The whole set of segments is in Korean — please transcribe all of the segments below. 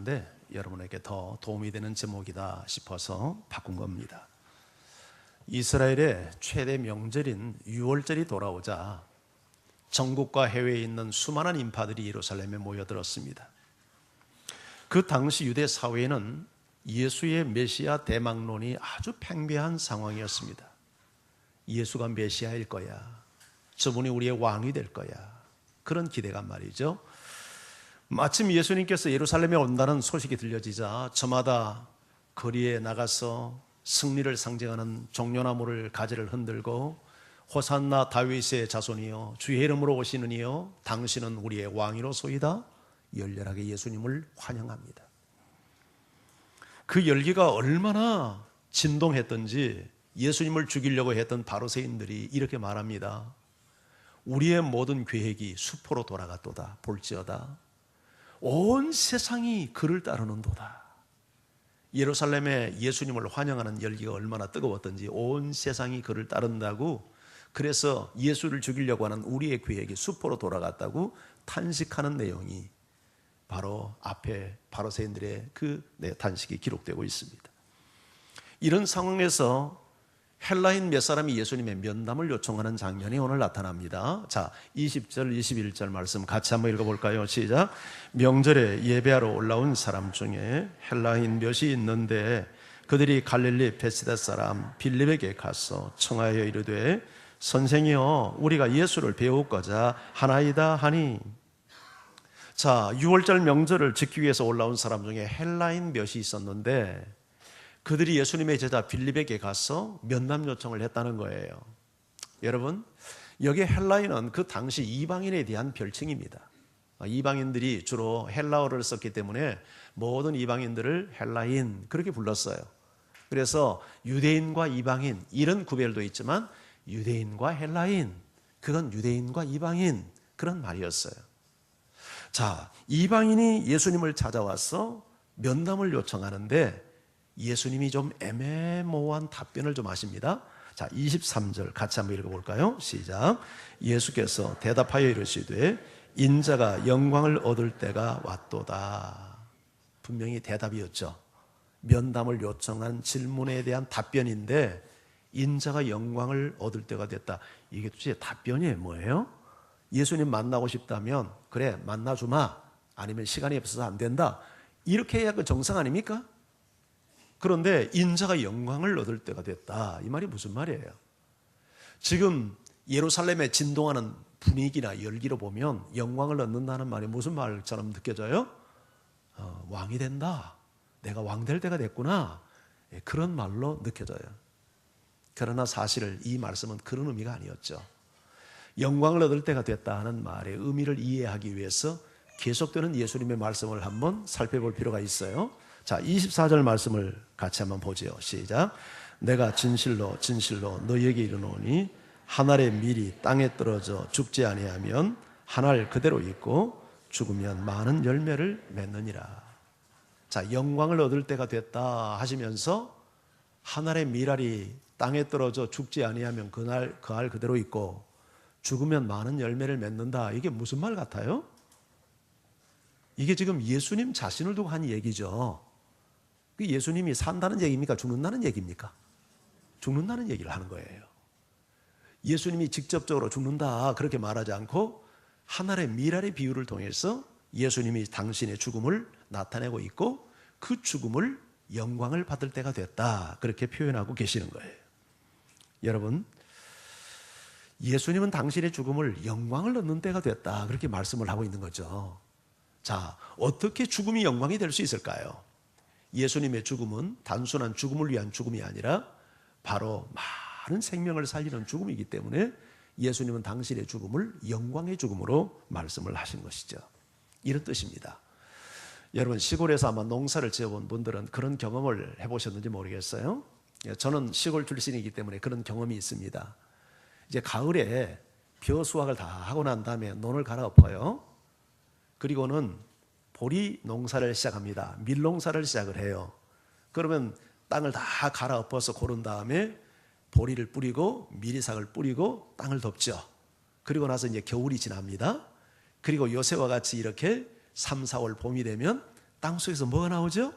하는데 여러분에게 더 도움이 되는 제목이다 싶어서 바꾼 겁니다. 이스라엘의 최대 명절인 유월절이 돌아오자 전국과 해외에 있는 수많은 인파들이 예루살렘에 모여들었습니다. 그 당시 유대 사회에는 예수의 메시아 대망론이 아주 팽배한 상황이었습니다. 예수가 메시아일 거야. 저분이 우리의 왕이 될 거야. 그런 기대감 말이죠. 마침 예수님께서 예루살렘에 온다는 소식이 들려지자 저마다 거리에 나가서 승리를 상징하는 종려나무를 가지를 흔들고 호산나 다윗의 자손이여 주의 이름으로 오시는 이여 당신은 우리의 왕이로소이다 열렬하게 예수님을 환영합니다. 그 열기가 얼마나 진동했던지 예수님을 죽이려고 했던 바리새인들이 이렇게 말합니다. 우리의 모든 계획이 수포로 돌아갔도다. 볼지어다 온 세상이 그를 따르는도다. 예루살렘에 예수님을 환영하는 열기가 얼마나 뜨거웠던지 온 세상이 그를 따른다고, 그래서 예수를 죽이려고 하는 우리의 계획이 수포로 돌아갔다고 탄식하는 내용이 바로 앞에 바리새인들의 그 탄식이 기록되고 있습니다. 이런 상황에서 헬라인 몇 사람이 예수님의 면담을 요청하는 장면이 오늘 나타납니다. 자, 20절 21절 말씀 같이 한번 읽어볼까요? 시작. 명절에 예배하러 올라온 사람 중에 헬라인 몇이 있는데 그들이 갈릴리 베세다 사람 빌립에게 가서 청하여 이르되 선생이여 우리가 예수를 배우고자 하나이다 하니. 자, 6월절 명절을 지키기 위해서 올라온 사람 중에 헬라인 몇이 있었는데 그들이 예수님의 제자 빌립에게 가서 면담 요청을 했다는 거예요. 여러분, 여기 헬라인은 그 당시 이방인에 대한 별칭입니다. 이방인들이 주로 헬라어를 썼기 때문에 모든 이방인들을 헬라인 그렇게 불렀어요. 그래서 유대인과 이방인 이런 구별도 있지만 유대인과 헬라인, 그건 유대인과 이방인 그런 말이었어요. 자, 이방인이 예수님을 찾아와서 면담을 요청하는데 예수님이 좀 애매모호한 답변을 좀 하십니다. 자, 23절 같이 한번 읽어볼까요? 시작. 예수께서 대답하여 이르시되 인자가 영광을 얻을 때가 왔도다. 분명히 대답이었죠. 면담을 요청한 질문에 대한 답변인데 인자가 영광을 얻을 때가 됐다. 이게 도대체 답변이 뭐예요? 예수님 만나고 싶다면 그래 만나주마, 아니면 시간이 없어서 안 된다, 이렇게 해야 그 정상 아닙니까? 그런데 인자가 영광을 얻을 때가 됐다, 이 말이 무슨 말이에요? 지금 예루살렘에 진동하는 분위기나 열기로 보면 영광을 얻는다는 말이 무슨 말처럼 느껴져요? 왕이 된다, 내가 왕 될 때가 됐구나, 그런 말로 느껴져요. 그러나 사실 이 말씀은 그런 의미가 아니었죠. 영광을 얻을 때가 됐다 하는 말의 의미를 이해하기 위해서 계속되는 예수님의 말씀을 한번 살펴볼 필요가 있어요. 자, 24절 말씀을 같이 한번 보죠. 시작. 내가 진실로 진실로 너희에게 이르노니 한 알의 밀이 땅에 떨어져 죽지 아니하면 한 알 그대로 있고 죽으면 많은 열매를 맺느니라. 자, 영광을 얻을 때가 됐다 하시면서 한 알의 밀알이 땅에 떨어져 죽지 아니하면 그 알 그대로 있고 죽으면 많은 열매를 맺는다. 이게 무슨 말 같아요? 이게 지금 예수님 자신을 두고 한 얘기죠. 예수님이 산다는 얘기입니까? 죽는다는 얘기입니까? 죽는다는 얘기를 하는 거예요. 예수님이 직접적으로 죽는다 그렇게 말하지 않고 하늘의 밀알의 비유를 통해서 예수님이 당신의 죽음을 나타내고 있고 그 죽음을 영광을 받을 때가 됐다 그렇게 표현하고 계시는 거예요. 여러분, 예수님은 당신의 죽음을 영광을 얻는 때가 됐다 그렇게 말씀을 하고 있는 거죠. 자, 어떻게 죽음이 영광이 될 수 있을까요? 예수님의 죽음은 단순한 죽음을 위한 죽음이 아니라 바로 많은 생명을 살리는 죽음이기 때문에 예수님은 당신의 죽음을 영광의 죽음으로 말씀을 하신 것이죠. 이런 뜻입니다. 여러분, 시골에서 아마 농사를 지어본 분들은 그런 경험을 해보셨는지 모르겠어요. 저는 시골 출신이기 때문에 그런 경험이 있습니다. 이제 가을에 벼 수확을 다 하고 난 다음에 논을 갈아엎어요. 그리고는 보리 농사를 시작합니다. 밀농사를 시작을 해요. 그러면 땅을 다 갈아엎어서 고른 다음에 보리를 뿌리고 미리삭을 뿌리고 땅을 덮죠. 그리고 나서 이제 겨울이 지납니다. 그리고 요새와 같이 이렇게 3, 4월 봄이 되면 땅 속에서 뭐가 나오죠?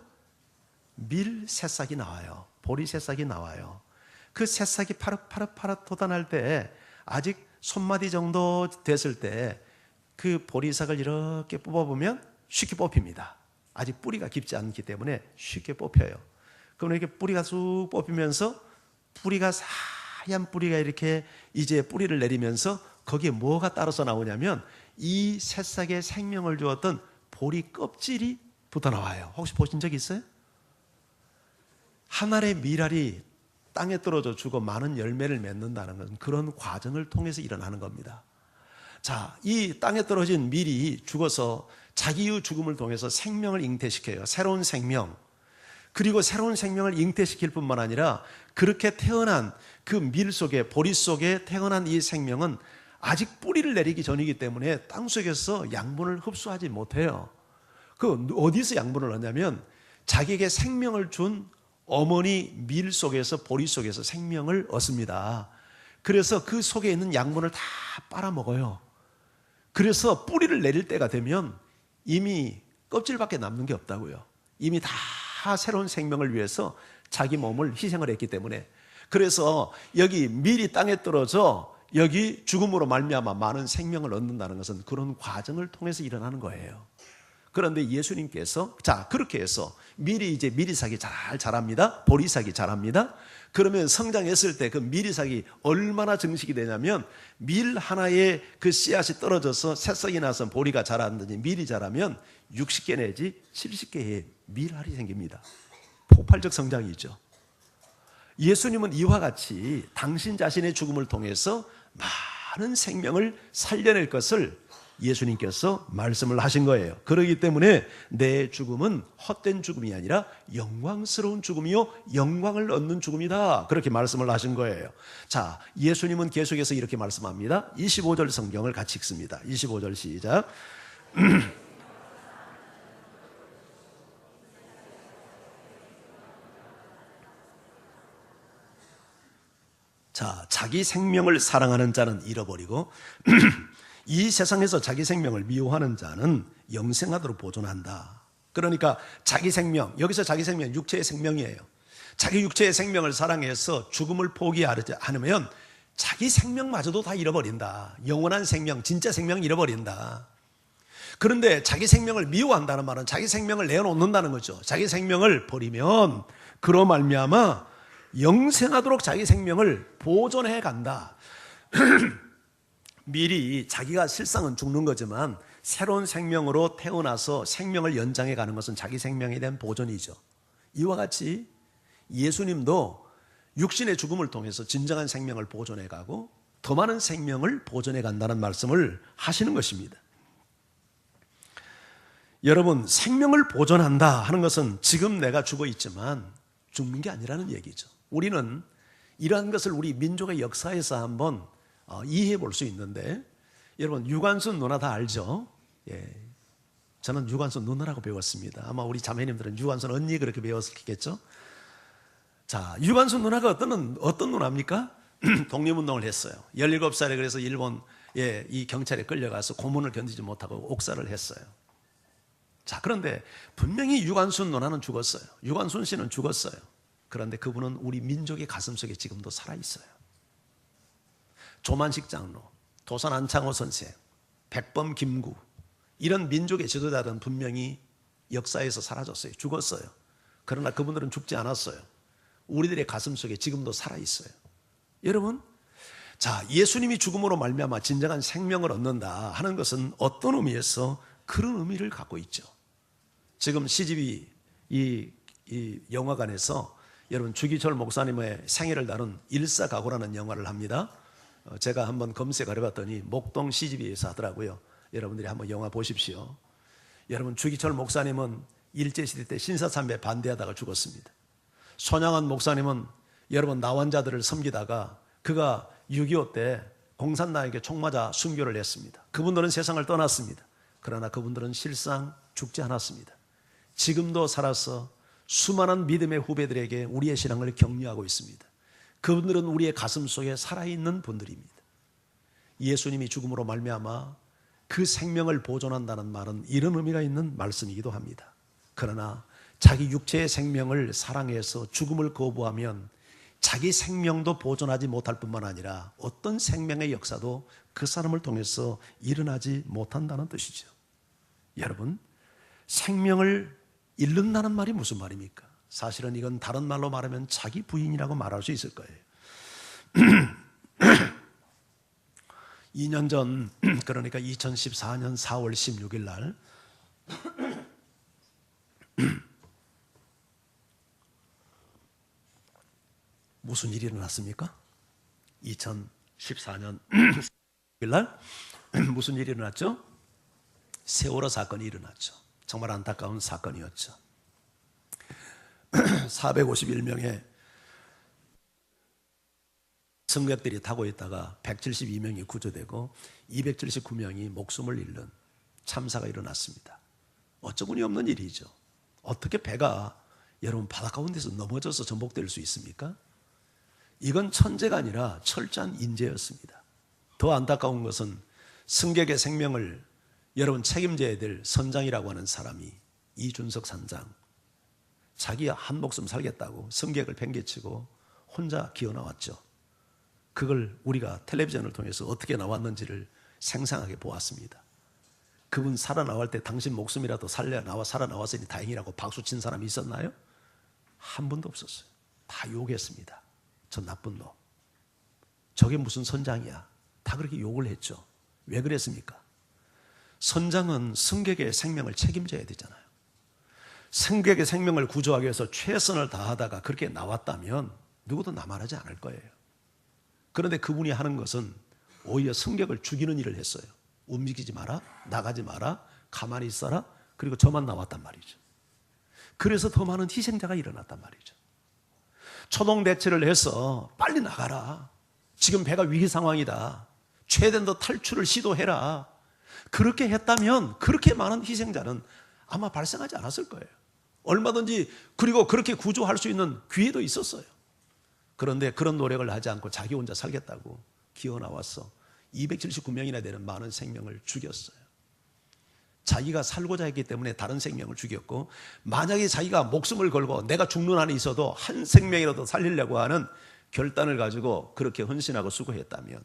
밀 새싹이 나와요. 보리 새싹이 나와요. 그 새싹이 파릇파릇 돋아날 때 아직 손마디 정도 됐을 때 그 보리싹을 이렇게 뽑아보면 쉽게 뽑힙니다. 아직 뿌리가 깊지 않기 때문에 쉽게 뽑혀요. 그럼 이렇게 뿌리가 쑥 뽑히면서 뿌리가 하얀 뿌리가 이렇게 이제 뿌리를 내리면서 거기에 뭐가 따라서 나오냐면 이 새싹에 생명을 주었던 보리 껍질이 붙어 나와요. 혹시 보신 적 있어요? 한 알의 밀알이 땅에 떨어져 죽어 많은 열매를 맺는다는 건 그런 과정을 통해서 일어나는 겁니다. 자, 이 땅에 떨어진 밀이 죽어서 자기의 죽음을 통해서 생명을 잉태시켜요. 새로운 생명. 그리고 새로운 생명을 잉태시킬 뿐만 아니라 그렇게 태어난 그 밀 속에, 보리 속에 태어난 이 생명은 아직 뿌리를 내리기 전이기 때문에 땅 속에서 양분을 흡수하지 못해요. 그 어디서 양분을 얻냐면 자기에게 생명을 준 어머니 밀 속에서, 보리 속에서 생명을 얻습니다. 그래서 그 속에 있는 양분을 다 빨아먹어요. 그래서 뿌리를 내릴 때가 되면 이미 껍질밖에 남는 게 없다고요. 이미 다 새로운 생명을 위해서 자기 몸을 희생을 했기 때문에. 그래서 여기 밀이 땅에 떨어져 여기 죽음으로 말미암아 많은 생명을 얻는다는 것은 그런 과정을 통해서 일어나는 거예요. 그런데 예수님께서 그렇게 해서 밀이 이제 미리삭이 잘 자랍니다. 보리삭이 자랍니다. 그러면 성장했을 때 그 미리삭이 얼마나 증식이 되냐면 밀 하나에 그 씨앗이 떨어져서 새싹이 나서 보리가 자라든지 밀이 자라면 60개 내지 70개의 밀알이 생깁니다. 폭발적 성장이죠. 예수님은 이와 같이 당신 자신의 죽음을 통해서 많은 생명을 살려낼 것을 예수님께서 말씀을 하신 거예요. 그렇기 때문에 내 죽음은 헛된 죽음이 아니라 영광스러운 죽음이요 영광을 얻는 죽음이다. 그렇게 말씀을 하신 거예요. 자, 예수님은 계속해서 이렇게 말씀합니다. 25절 성경을 같이 읽습니다. 25절 시작. 자, 자기 생명을 사랑하는 자는 잃어버리고 이 세상에서 자기 생명을 미워하는 자는 영생하도록 보존한다. 그러니까 자기 생명, 여기서 자기 생명, 육체의 생명이에요. 자기 육체의 생명을 사랑해서 죽음을 포기하지 않으면 자기 생명마저도 다 잃어버린다. 영원한 생명, 진짜 생명 잃어버린다. 그런데 자기 생명을 미워한다는 말은 자기 생명을 내어놓는다는 거죠. 자기 생명을 버리면 그로 말미암아 영생하도록 자기 생명을 보존해 간다. 미리 자기가 실상은 죽는 거지만 새로운 생명으로 태어나서 생명을 연장해 가는 것은 자기 생명에 대한 보존이죠. 이와 같이 예수님도 육신의 죽음을 통해서 진정한 생명을 보존해 가고 더 많은 생명을 보존해 간다는 말씀을 하시는 것입니다. 여러분, 생명을 보존한다 하는 것은 지금 내가 죽어 있지만 죽는 게 아니라는 얘기죠. 우리는 이러한 것을 우리 민족의 역사에서 한번 이해해 볼 수 있는데, 여러분 유관순 누나 다 알죠? 예, 저는 유관순 누나라고 배웠습니다. 아마 우리 자매님들은 유관순 언니 그렇게 배웠겠죠? 자, 유관순 누나가 어떤 누나입니까? 독립운동을 했어요. 17살에 그래서 일본 이 경찰에 끌려가서 고문을 견디지 못하고 옥살을 했어요. 자, 그런데 분명히 유관순 누나는 죽었어요. 유관순 씨는 죽었어요. 그런데 그분은 우리 민족의 가슴속에 지금도 살아있어요. 조만식 장로, 도산 안창호 선생, 백범 김구, 이런 민족의 지도자들은 분명히 역사에서 사라졌어요. 죽었어요. 그러나 그분들은 죽지 않았어요. 우리들의 가슴속에 지금도 살아있어요. 여러분, 자, 예수님이 죽음으로 말미암아 진정한 생명을 얻는다 하는 것은 어떤 의미에서 그런 의미를 갖고 있죠. 지금 CGV 이 영화관에서 여러분 주기철 목사님의 생애를 다룬 일사각오라는 영화를 합니다. 제가 한번 검색을 해봤더니 목동 CGV에서 하더라고요. 여러분들이 한번 영화 보십시오. 여러분, 주기철 목사님은 일제시대 때 신사참배 반대하다가 죽었습니다. 손양한 목사님은 여러분 나환자들을 섬기다가 그가 6.25 때 공산당에게 총 맞아 순교를 했습니다. 그분들은 세상을 떠났습니다. 그러나 그분들은 실상 죽지 않았습니다. 지금도 살아서 수많은 믿음의 후배들에게 우리의 신앙을 격려하고 있습니다. 그분들은 우리의 가슴 속에 살아있는 분들입니다. 예수님이 죽음으로 말미암아 그 생명을 보존한다는 말은 이런 의미가 있는 말씀이기도 합니다. 그러나 자기 육체의 생명을 사랑해서 죽음을 거부하면 자기 생명도 보존하지 못할 뿐만 아니라 어떤 생명의 역사도 그 사람을 통해서 일어나지 못한다는 뜻이죠. 여러분, 생명을 잃는다는 말이 무슨 말입니까? 사실은 이건 다른 말로 말하면 자기 부인이라고 말할 수 있을 거예요. 2년 전, 그러니까 2014년 4월 16일 날 무슨 일이 일어났습니까? 2014년 16일 날 무슨 일이 일어났죠? 세월호 사건이 일어났죠. 정말 안타까운 사건이었죠. 451명의 승객들이 타고 있다가 172명이 구조되고 279명이 목숨을 잃는 참사가 일어났습니다. 어처구니 없는 일이죠. 어떻게 배가 여러분 바다 가운데서 넘어져서 전복될 수 있습니까? 이건 천재가 아니라 철저한 인재였습니다. 더 안타까운 것은 승객의 생명을 여러분 책임져야 될 선장이라고 하는 사람이 이준석 선장, 자기 한 목숨 살겠다고 승객을 팽개치고 혼자 기어 나왔죠. 그걸 우리가 텔레비전을 통해서 어떻게 나왔는지를 생생하게 보았습니다. 그분 살아나올 때 당신 목숨이라도 살아나왔으니 다행이라고 박수 친 사람이 있었나요? 한 분도 없었어요. 다 욕했습니다. 저 나쁜 놈, 저게 무슨 선장이야, 다 그렇게 욕을 했죠. 왜 그랬습니까? 선장은 승객의 생명을 책임져야 되잖아요. 승객의 생명을 구조하기 위해서 최선을 다하다가 그렇게 나왔다면 누구도 나말하지 않을 거예요. 그런데 그분이 하는 것은 오히려 승객을 죽이는 일을 했어요. 움직이지 마라, 나가지 마라, 가만히 있어라, 그리고 저만 나왔단 말이죠. 그래서 더 많은 희생자가 일어났단 말이죠. 초동 대처를 해서 빨리 나가라, 지금 배가 위기 상황이다, 최대한 더 탈출을 시도해라, 그렇게 했다면 그렇게 많은 희생자는 아마 발생하지 않았을 거예요. 얼마든지, 그리고 그렇게 구조할 수 있는 기회도 있었어요. 그런데 그런 노력을 하지 않고 자기 혼자 살겠다고 기어 나와서 279명이나 되는 많은 생명을 죽였어요. 자기가 살고자 했기 때문에 다른 생명을 죽였고, 만약에 자기가 목숨을 걸고 내가 죽는 한이 있어도 한 생명이라도 살리려고 하는 결단을 가지고 그렇게 헌신하고 수고했다면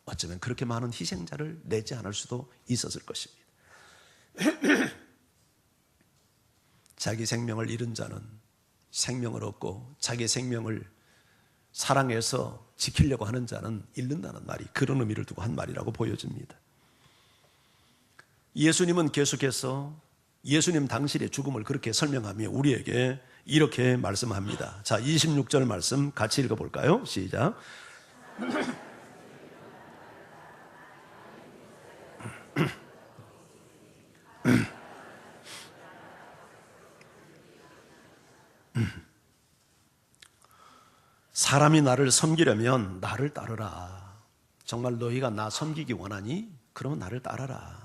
어쩌면 그렇게 많은 희생자를 내지 않을 수도 있었을 것입니다. 자기 생명을 잃은 자는 생명을 얻고 자기 생명을 사랑해서 지키려고 하는 자는 잃는다는 말이 그런 의미를 두고 한 말이라고 보여집니다. 예수님은 계속해서 예수님 당신의 죽음을 그렇게 설명하며 우리에게 이렇게 말씀합니다. 자, 26절 말씀 같이 읽어볼까요? 시작. 사람이 나를 섬기려면 나를 따르라. 정말 너희가 나 섬기기 원하니? 그러면 나를 따르라.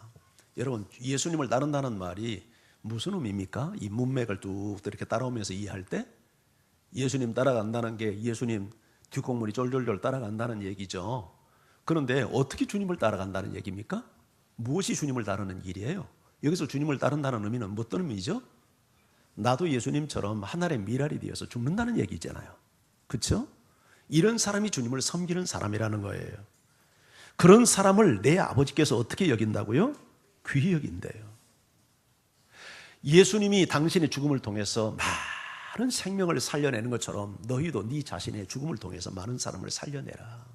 여러분, 예수님을 따른다는 말이 무슨 의미입니까? 이 문맥을 뚝 이렇게 따라오면서 이해할 때 예수님 따라간다는 게 예수님 뒷공문이 쫄쫄쫄 따라간다는 얘기죠. 그런데 어떻게 주님을 따라간다는 얘기입니까? 무엇이 주님을 따르는 일이에요? 여기서 주님을 따른다는 의미는 어떤 의미죠? 나도 예수님처럼 하늘의 미랄이 되어서 죽는다는 얘기잖아요. 그렇죠? 이런 사람이 주님을 섬기는 사람이라는 거예요. 그런 사람을 내 아버지께서 어떻게 여긴다고요? 귀히 여긴대요. 예수님이 당신의 죽음을 통해서 많은 생명을 살려내는 것처럼 너희도 네 자신의 죽음을 통해서 많은 사람을 살려내라.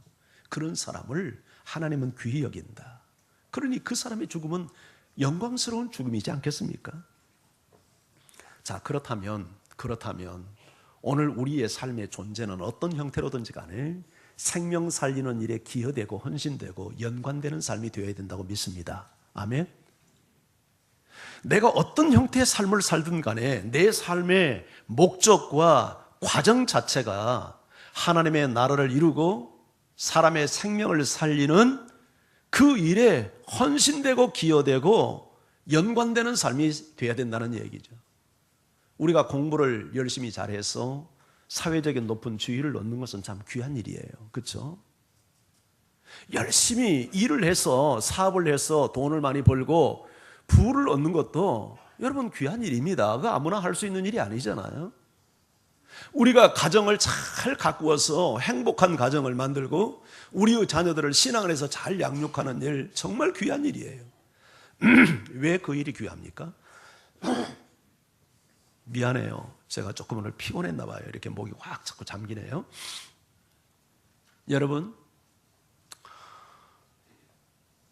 그런 사람을 하나님은 귀히 여긴다. 그러니 그 사람의 죽음은 영광스러운 죽음이지 않겠습니까? 자, 그렇다면 오늘 우리의 삶의 존재는 어떤 형태로든지 간에 생명 살리는 일에 기여되고 헌신되고 연관되는 삶이 되어야 된다고 믿습니다. 아멘. 내가 어떤 형태의 삶을 살든 간에 내 삶의 목적과 과정 자체가 하나님의 나라를 이루고 사람의 생명을 살리는 그 일에 헌신되고 기여되고 연관되는 삶이 되어야 된다는 얘기죠. 우리가 공부를 열심히 잘해서 사회적인 높은 지위를 얻는 것은 참 귀한 일이에요. 그렇죠? 열심히 일을 해서 사업을 해서 돈을 많이 벌고 부를 얻는 것도 여러분 귀한 일입니다. 그거 아무나 할 수 있는 일이 아니잖아요. 우리가 가정을 잘 가꾸어서 행복한 가정을 만들고 우리의 자녀들을 신앙을 해서 잘 양육하는 일, 정말 귀한 일이에요. 왜 그 일이 귀합니까? 미안해요. 제가 조금 오늘 피곤했나 봐요. 이렇게 목이 확 자꾸 잠기네요. 여러분,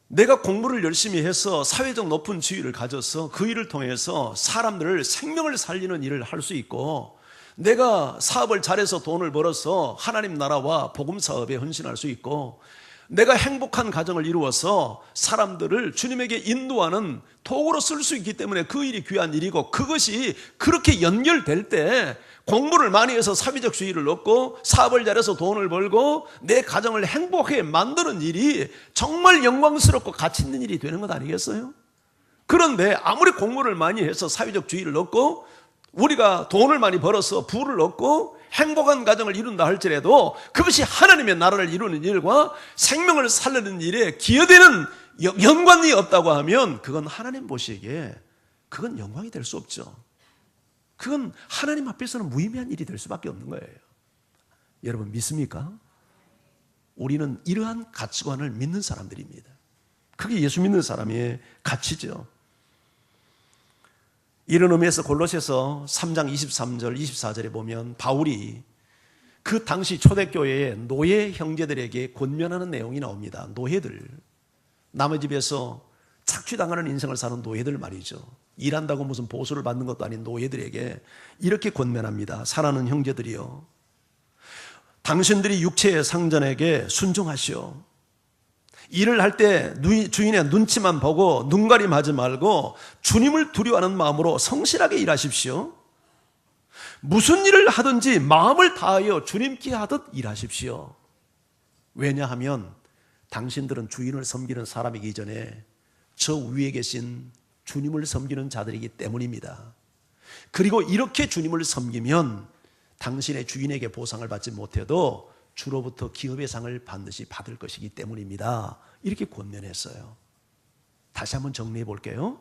내가 공부를 열심히 해서 사회적 높은 지위를 가져서 그 일을 통해서 사람들을 생명을 살리는 일을 할 수 있고, 내가 사업을 잘해서 돈을 벌어서 하나님 나라와 복음 사업에 헌신할 수 있고, 내가 행복한 가정을 이루어서 사람들을 주님에게 인도하는 도구로 쓸 수 있기 때문에 그 일이 귀한 일이고, 그것이 그렇게 연결될 때 공부를 많이 해서 사회적 지위를 얻고 사업을 잘해서 돈을 벌고 내 가정을 행복하게 만드는 일이 정말 영광스럽고 가치 있는 일이 되는 것 아니겠어요? 그런데 아무리 공부를 많이 해서 사회적 지위를 얻고 우리가 돈을 많이 벌어서 부를 얻고 행복한 가정을 이룬다 할지라도 그것이 하나님의 나라를 이루는 일과 생명을 살리는 일에 기여되는 연관이 없다고 하면 그건 하나님 보시기에 그건 영광이 될 수 없죠. 그건 하나님 앞에서는 무의미한 일이 될 수밖에 없는 거예요. 여러분 믿습니까? 우리는 이러한 가치관을 믿는 사람들입니다. 그게 예수 믿는 사람의 가치죠. 이런 의미에서 골로새서 3장 23절 24절에 보면 바울이 그 당시 초대교회의 노예 형제들에게 권면하는 내용이 나옵니다. 노예들, 남의 집에서 착취당하는 인생을 사는 노예들 말이죠. 일한다고 무슨 보수를 받는 것도 아닌 노예들에게 이렇게 권면합니다. 사랑하는 형제들이여, 당신들이 육체의 상전에게 순종하시오. 일을 할 때 주인의 눈치만 보고 눈가림하지 말고 주님을 두려워하는 마음으로 성실하게 일하십시오. 무슨 일을 하든지 마음을 다하여 주님께 하듯 일하십시오. 왜냐하면 당신들은 주인을 섬기는 사람이기 전에 저 위에 계신 주님을 섬기는 자들이기 때문입니다. 그리고 이렇게 주님을 섬기면 당신의 주인에게 보상을 받지 못해도 주로부터 기업의 상을 반드시 받을 것이기 때문입니다. 이렇게 권면했어요. 다시 한번 정리해 볼게요.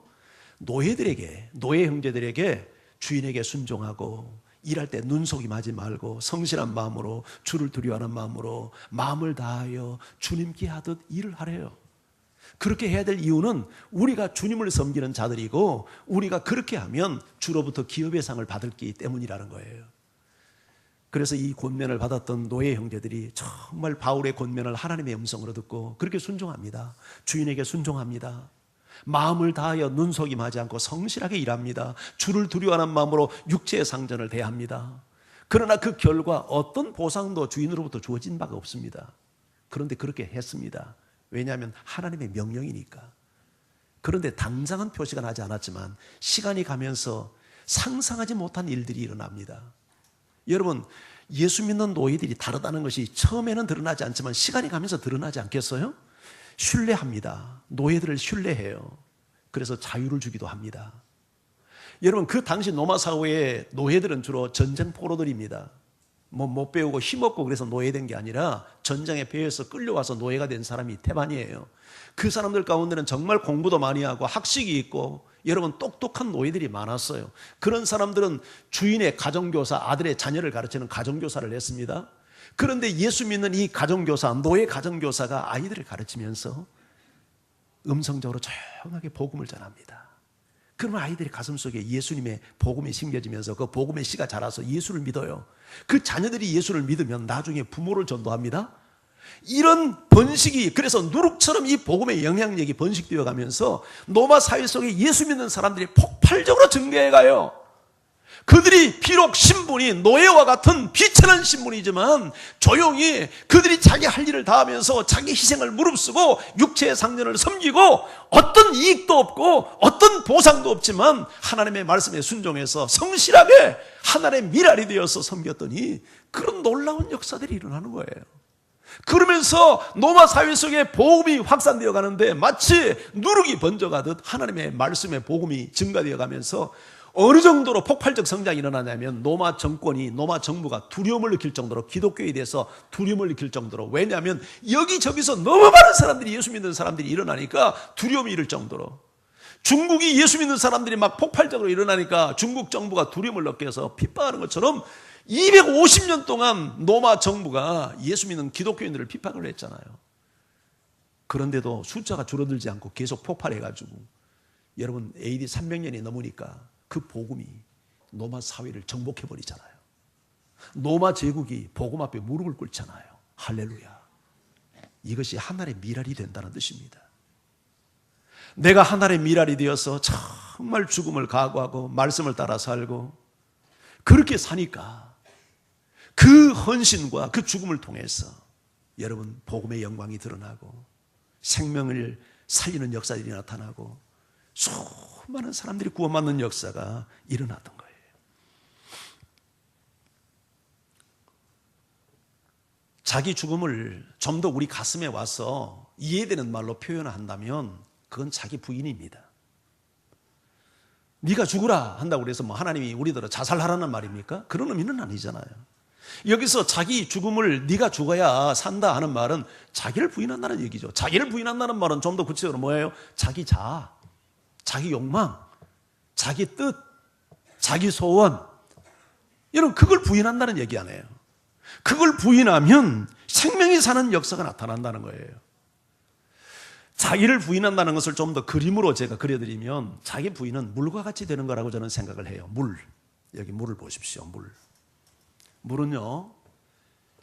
노예들에게, 노예 형제들에게 주인에게 순종하고 일할 때 눈속임하지 말고 성실한 마음으로 주를 두려워하는 마음으로 마음을 다하여 주님께 하듯 일을 하래요. 그렇게 해야 될 이유는 우리가 주님을 섬기는 자들이고 우리가 그렇게 하면 주로부터 기업의 상을 받기 때문이라는 거예요. 그래서 이 권면을 받았던 노예 형제들이 정말 바울의 권면을 하나님의 음성으로 듣고 그렇게 순종합니다. 주인에게 순종합니다. 마음을 다하여 눈속임하지 않고 성실하게 일합니다. 주를 두려워하는 마음으로 육체의 상전을 대합니다. 그러나 그 결과 어떤 보상도 주인으로부터 주어진 바가 없습니다. 그런데 그렇게 했습니다. 왜냐하면 하나님의 명령이니까. 그런데 당장은 표시가 나지 않았지만 시간이 가면서 상상하지 못한 일들이 일어납니다. 여러분, 예수 믿는 노예들이 다르다는 것이 처음에는 드러나지 않지만 시간이 가면서 드러나지 않겠어요? 신뢰합니다. 노예들을 신뢰해요. 그래서 자유를 주기도 합니다. 여러분, 그 당시 로마 사회의 노예들은 주로 전쟁 포로들입니다. 못 배우고 힘없고 그래서 노예된 게 아니라 전쟁에 배에서 끌려와서 노예가 된 사람이 태반이에요. 그 사람들 가운데는 정말 공부도 많이 하고 학식이 있고 여러분 똑똑한 노예들이 많았어요. 그런 사람들은 주인의 가정교사, 아들의 자녀를 가르치는 가정교사를 했습니다. 그런데 예수 믿는 이 가정교사, 노예 가정교사가 아이들을 가르치면서 음성적으로 조용하게 복음을 전합니다. 그러면 아이들의 가슴속에 예수님의 복음이 심겨지면서 그 복음의 씨가 자라서 예수를 믿어요. 그 자녀들이 예수를 믿으면 나중에 부모를 전도합니다. 이런 번식이, 그래서 누룩처럼 이 복음의 영향력이 번식되어 가면서 로마 사회 속에 예수 믿는 사람들이 폭발적으로 증대해 가요. 그들이 비록 신분이 노예와 같은 비천한 신분이지만 조용히 그들이 자기 할 일을 다하면서 자기 희생을 무릅쓰고 육체의 상전을 섬기고 어떤 이익도 없고 어떤 보상도 없지만 하나님의 말씀에 순종해서 성실하게 하나님의 미랄이 되어서 섬겼더니 그런 놀라운 역사들이 일어나는 거예요. 그러면서 로마 사회 속에 복음이 확산되어 가는데 마치 누룩이 번져가듯 하나님의 말씀의 복음이 증가되어 가면서 어느 정도로 폭발적 성장이 일어나냐면 로마 정권이, 로마 정부가 두려움을 느낄 정도로, 기독교에 대해서 두려움을 느낄 정도로, 왜냐하면 여기저기서 너무 많은 사람들이, 예수 믿는 사람들이 일어나니까 두려움이 이를 정도로 중국이 예수 믿는 사람들이 막 폭발적으로 일어나니까 중국 정부가 두려움을 얻게 해서 핍박하는 것처럼 250년 동안 로마 정부가 예수 믿는 기독교인들을 핍박을 했잖아요. 그런데도 숫자가 줄어들지 않고 계속 폭발해가지고 여러분 AD 300년이 넘으니까 그 복음이 로마 사회를 정복해버리잖아요. 로마 제국이 복음 앞에 무릎을 꿇잖아요. 할렐루야. 이것이 하나님의 미랄이 된다는 뜻입니다. 내가 하나님의 미랄이 되어서 정말 죽음을 각오하고 말씀을 따라 살고 그렇게 사니까 그 헌신과 그 죽음을 통해서 여러분 복음의 영광이 드러나고 생명을 살리는 역사들이 나타나고 수많은 사람들이 구원받는 역사가 일어났던 거예요. 자기 죽음을 좀 더 우리 가슴에 와서 이해되는 말로 표현한다면 그건 자기 부인입니다. 네가 죽으라 한다고 그래서 뭐 하나님이 우리들을 자살하라는 말입니까? 그런 의미는 아니잖아요. 여기서 자기 죽음을 네가 죽어야 산다 하는 말은 자기를 부인한다는 얘기죠. 자기를 부인한다는 말은 좀 더 구체적으로 뭐예요? 자기 자아, 자기 욕망, 자기 뜻, 자기 소원, 여러분 그걸 부인한다는 얘기 아니에요. 그걸 부인하면 생명이 사는 역사가 나타난다는 거예요. 자기를 부인한다는 것을 좀 더 그림으로 제가 그려드리면 자기 부인은 물과 같이 되는 거라고 저는 생각을 해요. 물, 여기 물을 보십시오. 물은요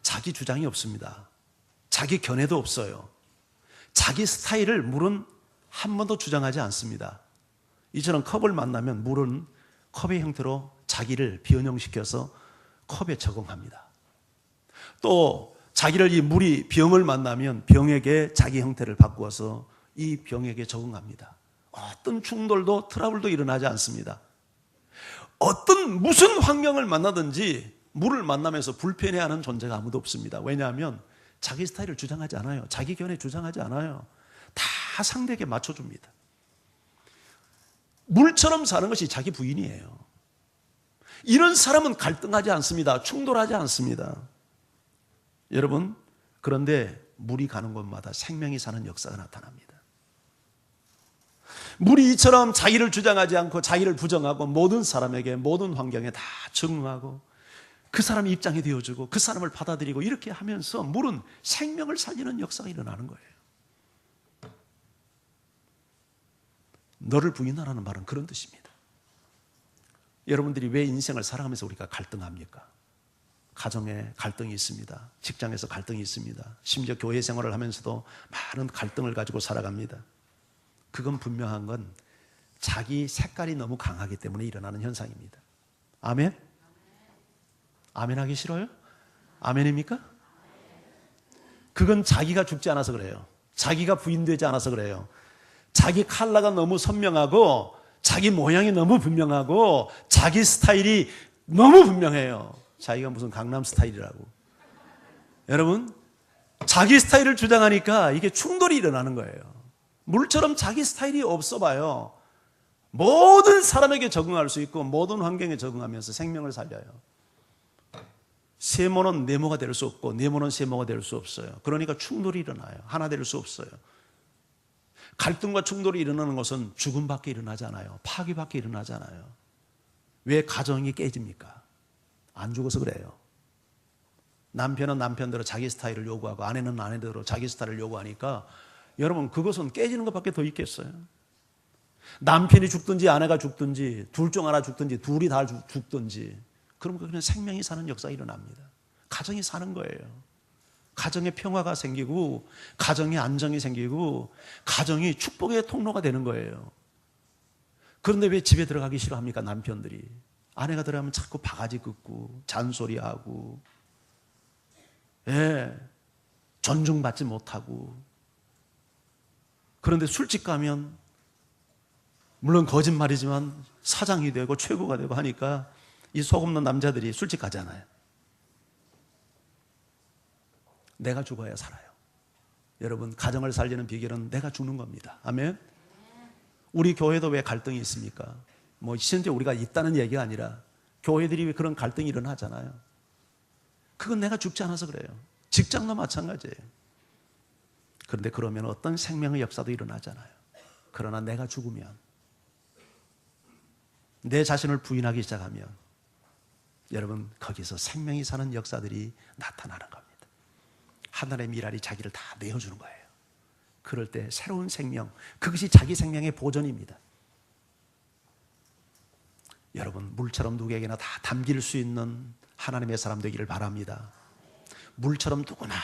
자기 주장이 없습니다. 자기 견해도 없어요. 자기 스타일을 물은 한 번도 주장하지 않습니다. 이처럼 컵을 만나면 물은 컵의 형태로 자기를 변형시켜서 컵에 적응합니다. 또 자기를 이 물이 병을 만나면 병에게 자기 형태를 바꾸어서 이 병에게 적응합니다. 어떤 충돌도 트러블도 일어나지 않습니다. 무슨 환경을 만나든지 물을 만나면서 불편해하는 존재가 아무도 없습니다. 왜냐하면 자기 스타일을 주장하지 않아요. 자기 견해 주장하지 않아요. 다 상대에게 맞춰줍니다. 물처럼 사는 것이 자기 부인이에요. 이런 사람은 갈등하지 않습니다. 충돌하지 않습니다. 여러분, 그런데 물이 가는 곳마다 생명이 사는 역사가 나타납니다. 물이 이처럼 자기를 주장하지 않고 자기를 부정하고 모든 사람에게 모든 환경에 다 적응하고 그 사람의 입장이 되어주고 그 사람을 받아들이고 이렇게 하면서 물은 생명을 살리는 역사가 일어나는 거예요. 너를 부인하라는 말은 그런 뜻입니다. 여러분들이 왜 인생을 살아가면서 우리가 갈등합니까? 가정에 갈등이 있습니다. 직장에서 갈등이 있습니다. 심지어 교회 생활을 하면서도 많은 갈등을 가지고 살아갑니다. 그건 분명한 건 자기 색깔이 너무 강하기 때문에 일어나는 현상입니다. 아멘? 아멘 하기 싫어요? 아멘입니까? 그건 자기가 죽지 않아서 그래요. 자기가 부인되지 않아서 그래요. 자기 컬러가 너무 선명하고 자기 모양이 너무 분명하고 자기 스타일이 너무 분명해요. 자기가 무슨 강남 스타일이라고. 여러분, 자기 스타일을 주장하니까 이게 충돌이 일어나는 거예요. 물처럼 자기 스타일이 없어 봐요. 모든 사람에게 적응할 수 있고 모든 환경에 적응하면서 생명을 살려요. 세모는 네모가 될 수 없고 네모는 세모가 될 수 없어요. 그러니까 충돌이 일어나요. 하나 될 수 없어요. 갈등과 충돌이 일어나는 것은 죽음밖에 일어나지 않아요. 파괴밖에 일어나지 않아요. 왜 가정이 깨집니까? 안 죽어서 그래요. 남편은 남편대로 자기 스타일을 요구하고 아내는 아내대로 자기 스타일을 요구하니까 여러분 그것은 깨지는 것밖에 더 있겠어요? 남편이 죽든지 아내가 죽든지 둘 중 하나 죽든지 둘이 다 죽든지 그럼 그냥 생명이 사는 역사가 일어납니다. 가정이 사는 거예요. 가정에 평화가 생기고 가정에 안정이 생기고 가정이 축복의 통로가 되는 거예요. 그런데 왜 집에 들어가기 싫어합니까? 남편들이. 아내가 들어가면 자꾸 바가지 긋고 잔소리하고 존중받지 못하고 그런데 술집 가면 물론 거짓말이지만 사장이 되고 최고가 되고 하니까 이 속 없는 남자들이 술집 가잖아요. 내가 죽어야 살아요. 여러분 가정을 살리는 비결은 내가 죽는 겁니다. 아멘. 우리 교회도 왜 갈등이 있습니까? 뭐 실제 우리가 있다는 얘기가 아니라 교회들이 왜 그런 갈등이 일어나잖아요. 그건 내가 죽지 않아서 그래요. 직장도 마찬가지예요. 그런데 그러면 어떤 생명의 역사도 일어나잖아요. 그러나 내가 죽으면 내 자신을 부인하기 시작하면 여러분 거기서 생명이 사는 역사들이 나타나는 겁니다. 하늘의 미랄이 자기를 다 내어주는 거예요. 그럴 때 새로운 생명, 그것이 자기 생명의 보존입니다. 여러분 물처럼 누구에게나 다 담길 수 있는 하나님의 사람 되기를 바랍니다. 물처럼 누구나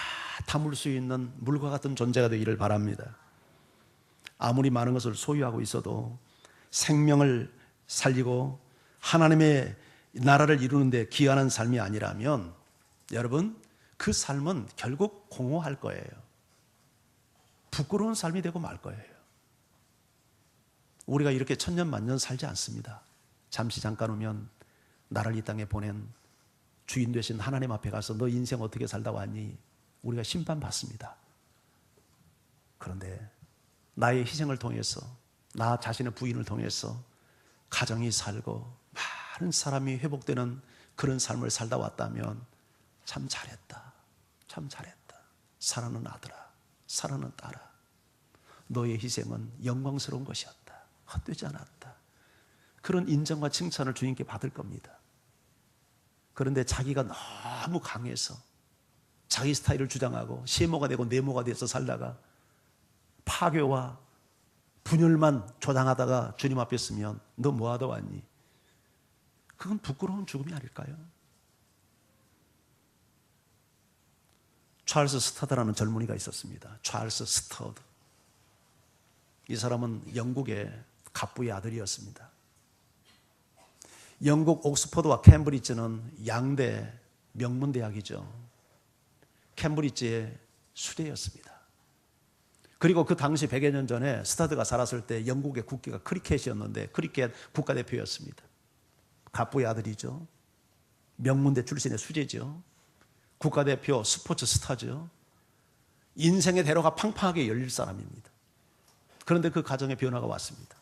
담을 수 있는 물과 같은 존재가 되기를 바랍니다. 아무리 많은 것을 소유하고 있어도 생명을 살리고 하나님의 나라를 이루는 데 기여하는 삶이 아니라면 여러분 그 삶은 결국 공허할 거예요. 부끄러운 삶이 되고 말 거예요. 우리가 이렇게 천년만년 살지 않습니다. 잠시 잠깐 오면 나를 이 땅에 보낸 주인 되신 하나님 앞에 가서 너 인생 어떻게 살다 왔니? 우리가 심판받습니다. 그런데 나의 희생을 통해서 나 자신의 부인을 통해서 가정이 살고 많은 사람이 회복되는 그런 삶을 살다 왔다면 참 잘했다. 참 잘했다. 사랑하는 아들아, 사랑하는 딸아, 너의 희생은 영광스러운 것이었다. 헛되지 않았다. 그런 인정과 칭찬을 주님께 받을 겁니다. 그런데 자기가 너무 강해서 자기 스타일을 주장하고 세모가 되고 네모가 돼서 살다가 파괴와 분열만 조장하다가 주님 앞에 서면 너 뭐하다 왔니? 그건 부끄러운 죽음이 아닐까요? 찰스 스터드라는 젊은이가 있었습니다. 찰스 스터드. 이 사람은 영국의 갑부의 아들이었습니다. 영국 옥스퍼드와 캠브리지는 양대 명문대학이죠. 캠브리지의 수대였습니다. 그리고 그 당시 100여 년 전에 스터드가 살았을 때 영국의 국기가 크리켓이었는데 크리켓 국가대표였습니다. 갑부의 아들이죠. 명문대 출신의 수재죠. 국가대표 스포츠 스타죠. 인생의 대로가 팡팡하게 열릴 사람입니다. 그런데 그 가정에 변화가 왔습니다.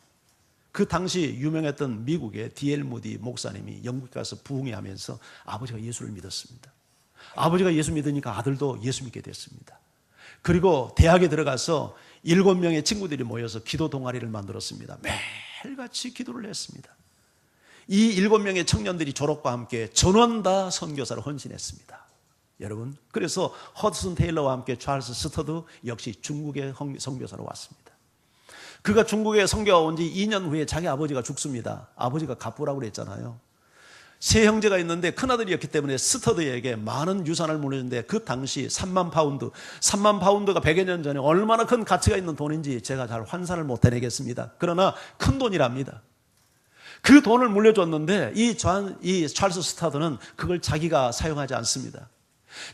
그 당시 유명했던 미국의 D.L. 무디 목사님이 영국에 가서 부흥회 하면서 아버지가 예수를 믿었습니다. 아버지가 예수 믿으니까 아들도 예수 믿게 됐습니다. 그리고 대학에 들어가서 7명의 친구들이 모여서 기도 동아리를 만들었습니다. 매일같이 기도를 했습니다. 이 7명의 청년들이 졸업과 함께 전원 다 선교사로 헌신했습니다. 여러분, 그래서 허드슨 테일러와 함께 찰스 스터드 역시 중국의 선교사로 왔습니다. 그가 중국에 선교가 온 지 2년 후에 자기 아버지가 죽습니다. 아버지가 갑부라고 그랬잖아요. 세 형제가 있는데 큰아들이었기 때문에 스터드에게 많은 유산을 물려줬는데 그 당시 3만 파운드가 100여 년 전에 얼마나 큰 가치가 있는 돈인지 제가 잘 환산을 못 해내겠습니다. 그러나 큰 돈이랍니다. 그 돈을 물려줬는데 이 찰스 스터드는 그걸 자기가 사용하지 않습니다.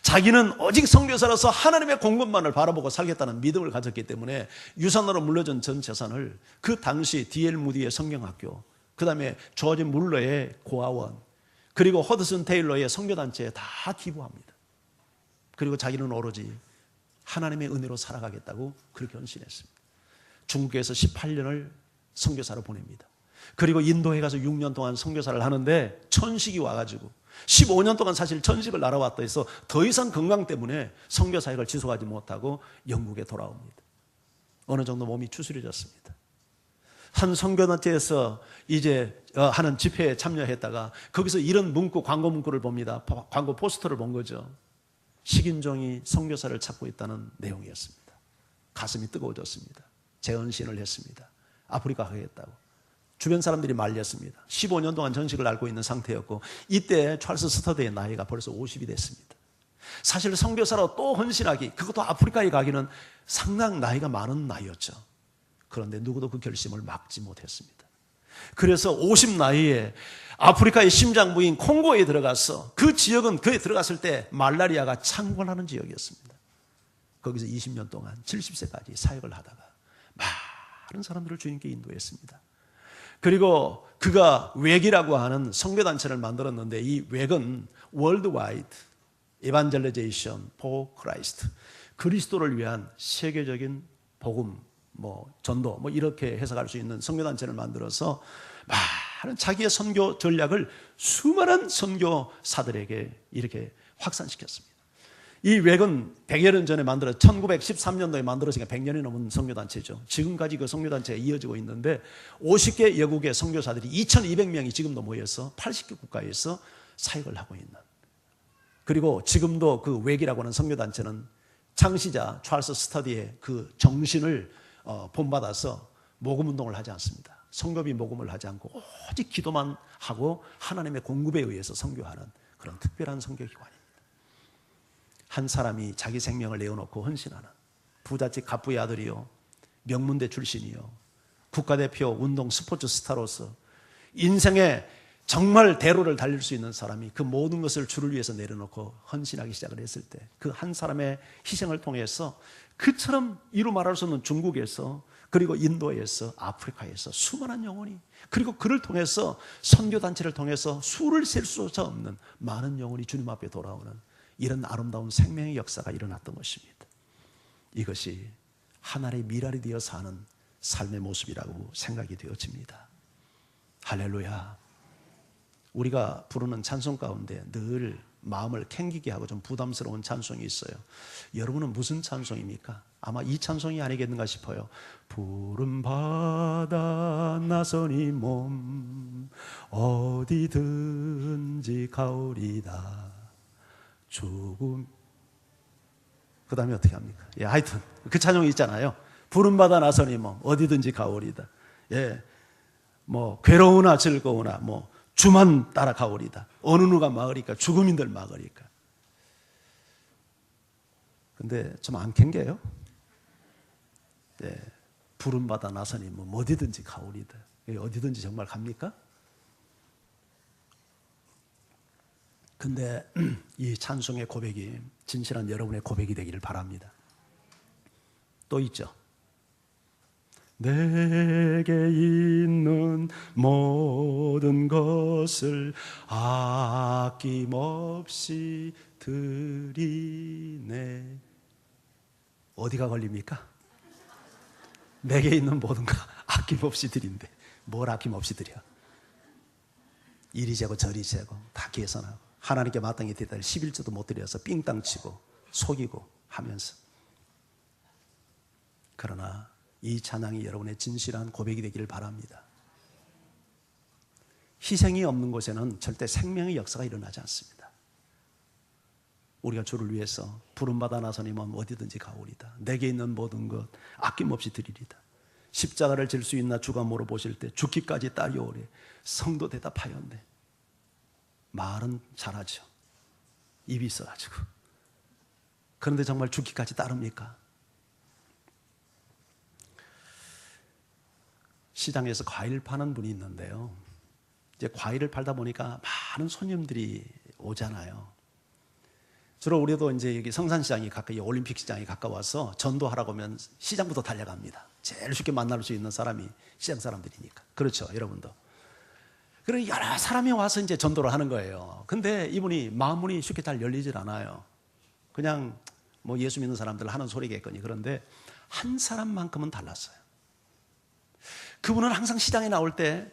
자기는 오직 선교사로서 하나님의 공급만을 바라보고 살겠다는 믿음을 가졌기 때문에 유산으로 물려준 전 재산을 그 당시 D.L. 무디의 성경학교, 그 다음에 조지 물러의 고아원, 그리고 허드슨 테일러의 선교단체에 다 기부합니다. 그리고 자기는 오로지 하나님의 은혜로 살아가겠다고 그렇게 헌신했습니다. 중국에서 18년을 선교사로 보냅니다. 그리고 인도에 가서 6년 동안 선교사를 하는데 천식이 와가지고 15년 동안 사실 천식을 날아왔다 해서 더 이상 건강 때문에 선교 사역을 지속하지 못하고 영국에 돌아옵니다. 어느 정도 몸이 추스려졌습니다. 한 선교단체에서 이제 하는 집회에 참여했다가 거기서 이런 문구, 광고 문구를 봅니다. 광고 포스터를 본 거죠. 식인종이 선교사를 찾고 있다는 내용이었습니다. 가슴이 뜨거워졌습니다. 재헌신을 했습니다. 아프리카 가겠다고. 주변 사람들이 말렸습니다. 15년 동안 전식을 앓고 있는 상태였고 이때 찰스 스터드의 나이가 벌써 50이 됐습니다. 사실 선교사로 또 헌신하기, 그것도 아프리카에 가기는 상당 나이가 많은 나이였죠. 그런데 누구도 그 결심을 막지 못했습니다. 그래서 50 나이에 아프리카의 심장부인 콩고에 들어가서 그 지역은 그에 들어갔을 때 말라리아가 창궐하는 지역이었습니다. 거기서 20년 동안 70세까지 사역을 하다가 많은 사람들을 주님께 인도했습니다. 그리고 그가 웩이라고 하는 선교단체를 만들었는데 이 웩은 Worldwide Evangelization for Christ, 그리스도를 위한 세계적인 복음, 전도 이렇게 해석할 수 있는 선교단체를 만들어서 많은 자기의 선교 전략을 수많은 선교사들에게 이렇게 확산시켰습니다. 이 웩은 100여 년 전에 1913년도에 만들어지니까 100년이 넘은 선교단체죠. 지금까지 그 선교단체가 이어지고 있는데 50개 여국의 선교사들이 2200명이 지금도 모여서 80개 국가에서 사역을 하고 있는, 그리고 지금도 그 웩이라고 하는 선교단체는 창시자 찰스 스터디의 그 정신을 본받아서 모금운동을 하지 않습니다. 선교비 모금을 하지 않고 오직 기도만 하고 하나님의 공급에 의해서 선교하는 그런 특별한 선교기관입니다. 한 사람이 자기 생명을 내어놓고 헌신하는, 부잣집 갑부의 아들이요, 명문대 출신이요, 국가대표 운동 스포츠 스타로서 인생의 정말 대로를 달릴 수 있는 사람이 그 모든 것을 주를 위해서 내려놓고 헌신하기 시작을 했을 때, 그 한 사람의 희생을 통해서 그처럼 이루 말할 수 없는 중국에서, 그리고 인도에서, 아프리카에서 수많은 영혼이, 그리고 그를 통해서 선교단체를 통해서 수를 셀 수조차 없는 많은 영혼이 주님 앞에 돌아오는 이런 아름다운 생명의 역사가 일어났던 것입니다. 이것이 하나님의 미랄이 되어 사는 삶의 모습이라고 생각이 되어집니다. 할렐루야. 우리가 부르는 찬송 가운데 늘 마음을 캥기게 하고 좀 부담스러운 찬송이 있어요. 여러분은 무슨 찬송입니까? 아마 이 찬송이 아니겠는가 싶어요. 푸른 바다 나서니 몸 어디든지 가오리다 죽음. 그 다음에 어떻게 합니까? 예, 하여튼 그 찬송이 있잖아요. 푸른 바다 나서니 몸 어디든지 가오리다. 예, 뭐 괴로우나 즐거우나 뭐 주만 따라가오리다. 어느 누가 막으리까? 죽음인들 막으리까? 근데 좀 안 캥겨요? 네, 푸른 바다 나서니 뭐 어디든지 가오리다. 어디든지 정말 갑니까? 근데 이 찬송의 고백이 진실한 여러분의 고백이 되기를 바랍니다. 또 있죠. 내게 있는 모든 것을 아낌없이 드리네. 어디가 걸립니까? 내게 있는 모든 것 아낌없이 드린대. 뭘 아낌없이 드려? 이리 재고 저리 재고 다 계산하고 하나님께 마땅히 드렸다 11조도 못 드려서 삥땅 치고 속이고 하면서. 그러나 이 찬양이 여러분의 진실한 고백이 되기를 바랍니다. 희생이 없는 곳에는 절대 생명의 역사가 일어나지 않습니다. 우리가 주를 위해서 푸른 바다 나서니 몸 어디든지 가오리다. 내게 있는 모든 것 아낌없이 드리리다. 십자가를 질 수 있나 주가 물어보실 때 죽기까지 따려오래. 성도 대답하였네. 말은 잘하죠. 입이 있어가지고. 그런데 정말 죽기까지 따릅니까? 시장에서 과일 파는 분이 있는데요. 이제 과일을 팔다 보니까 많은 손님들이 오잖아요. 주로 우리도 이제 여기 성산시장이 가까이, 올림픽 시장이 가까워서 전도하라고 하면 시장부터 달려갑니다. 제일 쉽게 만날 수 있는 사람이 시장 사람들이니까. 그렇죠, 여러분도. 그래서 여러 사람이 와서 이제 전도를 하는 거예요. 근데 이분이 마음문이 쉽게 잘 열리질 않아요. 그냥 뭐 예수 믿는 사람들 하는 소리겠거니. 그런데 한 사람만큼은 달랐어요. 그분은 항상 시장에 나올 때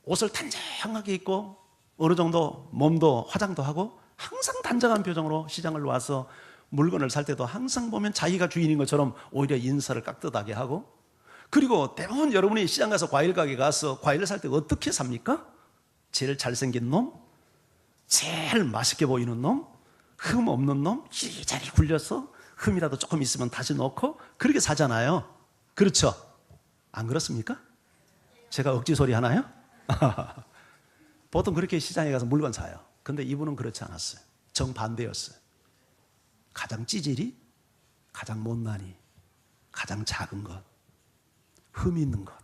옷을 단정하게 입고 어느 정도 몸도 화장도 하고 항상 단정한 표정으로 시장을 와서 물건을 살 때도 항상 보면 자기가 주인인 것처럼 오히려 인사를 깍듯하게 하고, 그리고 대부분 여러분이 시장 가서 과일 가게 가서 과일을 살 때 어떻게 삽니까? 제일 잘생긴 놈, 제일 맛있게 보이는 놈, 흠 없는 놈, 이리저리 굴려서 흠이라도 조금 있으면 다시 넣고 그렇게 사잖아요. 그렇죠? 안 그렇습니까? 제가 억지 소리 하나요? 보통 그렇게 시장에 가서 물건 사요. 근데 이분은 그렇지 않았어요. 정반대였어요. 가장 찌질이, 가장 못난이, 가장 작은 것, 흠 있는 것,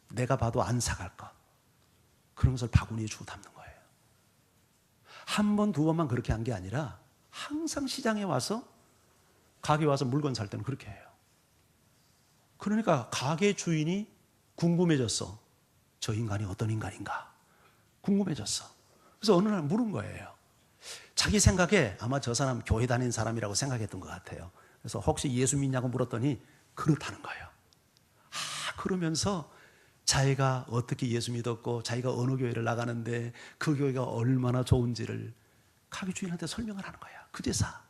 내가 봐도 안 사갈 것, 그런 것을 바구니에 주고 담는 거예요. 한 번, 두 번만 그렇게 한 게 아니라 항상 시장에 와서, 가게 와서 물건 살 때는 그렇게 해요. 그러니까 가게 주인이 궁금해졌어. 저 인간이 어떤 인간인가 궁금해졌어. 그래서 어느 날 물은 거예요. 자기 생각에 아마 저 사람 교회 다니는 사람이라고 생각했던 것 같아요. 그래서 혹시 예수 믿냐고 물었더니 그렇다는 거예요. 그러면서 자기가 어떻게 예수 믿었고 자기가 어느 교회를 나가는데 그 교회가 얼마나 좋은지를 가게 주인한테 설명을 하는 거야. 그 대사.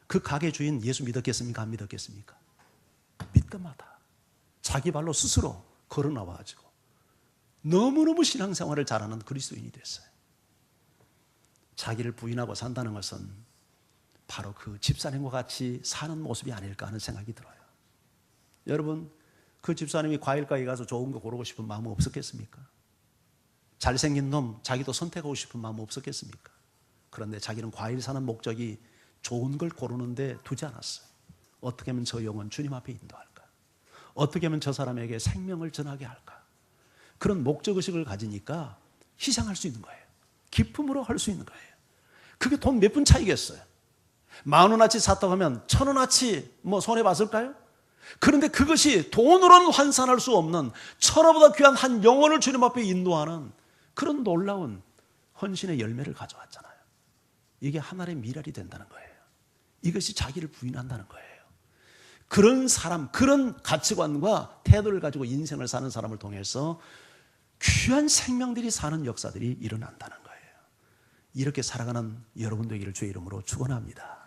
그 가게 주인 예수 믿었겠습니까? 안 믿었겠습니까? 믿다마다 자기 발로 스스로 걸어 나와가지고 너무너무 신앙생활을 잘하는 그리스도인이 됐어요. 자기를 부인하고 산다는 것은 바로 그 집사님과 같이 사는 모습이 아닐까 하는 생각이 들어요. 여러분, 그 집사님이 과일 가게 가서 좋은 거 고르고 싶은 마음은 없었겠습니까? 잘생긴 놈 자기도 선택하고 싶은 마음은 없었겠습니까? 그런데 자기는 과일 사는 목적이 좋은 걸 고르는데 두지 않았어요. 어떻게 하면 저 영혼 주님 앞에 인도할까? 어떻게 하면 저 사람에게 생명을 전하게 할까? 그런 목적의식을 가지니까 희생할 수 있는 거예요. 기쁨으로 할 수 있는 거예요. 그게 돈 몇 푼 차이겠어요. 10,000원어치 샀다고 하면 1,000원어치 손해봤을까요? 그런데 그것이 돈으로는 환산할 수 없는 천하보다 귀한 한 영혼을 주님 앞에 인도하는 그런 놀라운 헌신의 열매를 가져왔잖아요. 이게 하나의 미랄이 된다는 거예요. 이것이 자기를 부인한다는 거예요. 그런 사람, 그런 가치관과 태도를 가지고 인생을 사는 사람을 통해서 귀한 생명들이 사는 역사들이 일어난다는 거예요. 이렇게 살아가는 여러분 되기를 주의 이름으로 축원합니다.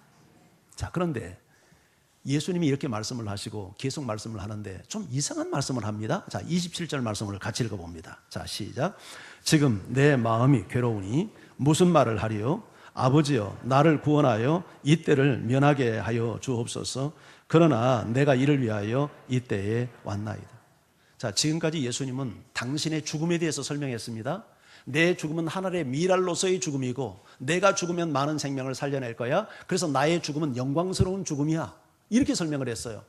자, 그런데 예수님이 이렇게 말씀을 하시고 계속 말씀을 하는데 좀 이상한 말씀을 합니다. 자, 27절 말씀을 같이 읽어봅니다. 자, 시작. 지금 내 마음이 괴로우니 무슨 말을 하리요? 아버지여, 나를 구원하여 이때를 면하게 하여 주옵소서. 그러나 내가 이를 위하여 이때에 왔나이다. 자, 지금까지 예수님은 당신의 죽음에 대해서 설명했습니다. 내 죽음은 하늘의 미랄로서의 죽음이고 내가 죽으면 많은 생명을 살려낼 거야. 그래서 나의 죽음은 영광스러운 죽음이야. 이렇게 설명을 했어요.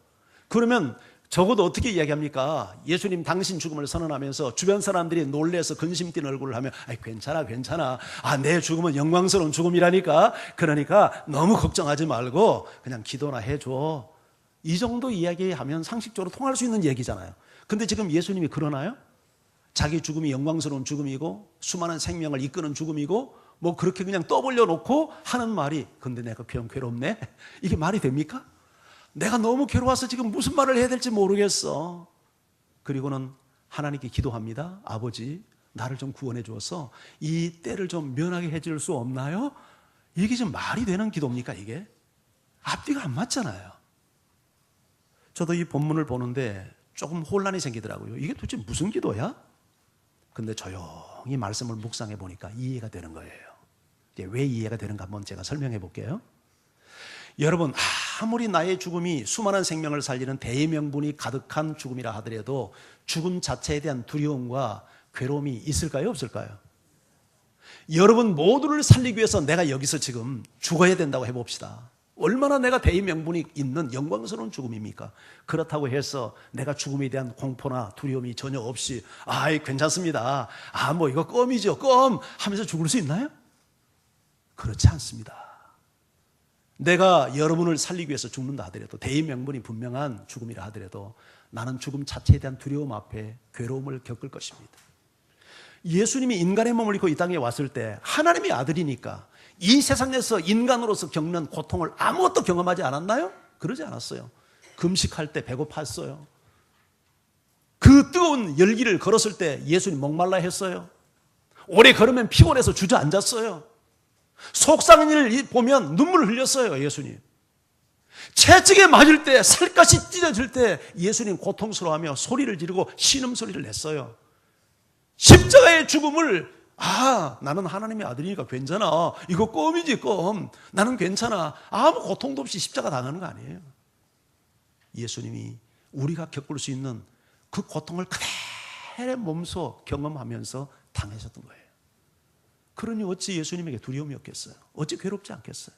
그러면 적어도 어떻게 이야기합니까? 예수님 당신 죽음을 선언하면서 주변 사람들이 놀래서 근심 뛴 얼굴을 하면 괜찮아. 내 죽음은 영광스러운 죽음이라니까. 그러니까 너무 걱정하지 말고 그냥 기도나 해줘. 이 정도 이야기하면 상식적으로 통할 수 있는 얘기잖아요. 근데 지금 예수님이 그러나요? 자기 죽음이 영광스러운 죽음이고 수많은 생명을 이끄는 죽음이고 그렇게 그냥 떠벌려 놓고 하는 말이 근데 내가 괴롭네? 이게 말이 됩니까? 내가 너무 괴로워서 지금 무슨 말을 해야 될지 모르겠어. 그리고는 하나님께 기도합니다. 아버지, 나를 좀 구원해 주어서 이 때를 좀 면하게 해줄 수 없나요? 이게 좀 말이 되는 기도입니까 이게? 앞뒤가 안 맞잖아요. 저도 이 본문을 보는데 조금 혼란이 생기더라고요. 이게 도대체 무슨 기도야? 근데 조용히 말씀을 묵상해 보니까 이해가 되는 거예요. 왜 이해가 되는가 한번 제가 설명해 볼게요. 여러분, 아무리 나의 죽음이 수많은 생명을 살리는 대명분이 가득한 죽음이라 하더라도 죽음 자체에 대한 두려움과 괴로움이 있을까요? 없을까요? 여러분 모두를 살리기 위해서 내가 여기서 지금 죽어야 된다고 해봅시다. 얼마나 내가 대의명분이 있는 영광스러운 죽음입니까? 그렇다고 해서 내가 죽음에 대한 공포나 두려움이 전혀 없이 괜찮습니다. 이거 껌이죠. 껌 하면서 죽을 수 있나요? 그렇지 않습니다. 내가 여러분을 살리기 위해서 죽는다 하더라도 대의명분이 분명한 죽음이라 하더라도 나는 죽음 자체에 대한 두려움 앞에 괴로움을 겪을 것입니다. 예수님이 인간의 몸을 입고 이 땅에 왔을 때 하나님의 아들이니까 이 세상에서 인간으로서 겪는 고통을 아무것도 경험하지 않았나요? 그러지 않았어요. 금식할 때 배고팠어요. 그 뜨거운 열기를 걸었을 때 예수님 목말라 했어요. 오래 걸으면 피곤해서 주저앉았어요. 속상한 일을 보면 눈물을 흘렸어요. 예수님. 채찍에 맞을 때, 살갗이 찢어질 때 예수님 고통스러워하며 소리를 지르고 신음소리를 냈어요. 십자가의 죽음을 나는 하나님의 아들이니까 괜찮아. 이거 껌이지 껌. 나는 괜찮아. 아무 고통도 없이 십자가 당하는 거 아니에요. 예수님이 우리가 겪을 수 있는 그 고통을 그대로 몸소 경험하면서 당하셨던 거예요. 그러니 어찌 예수님에게 두려움이 없겠어요? 어찌 괴롭지 않겠어요?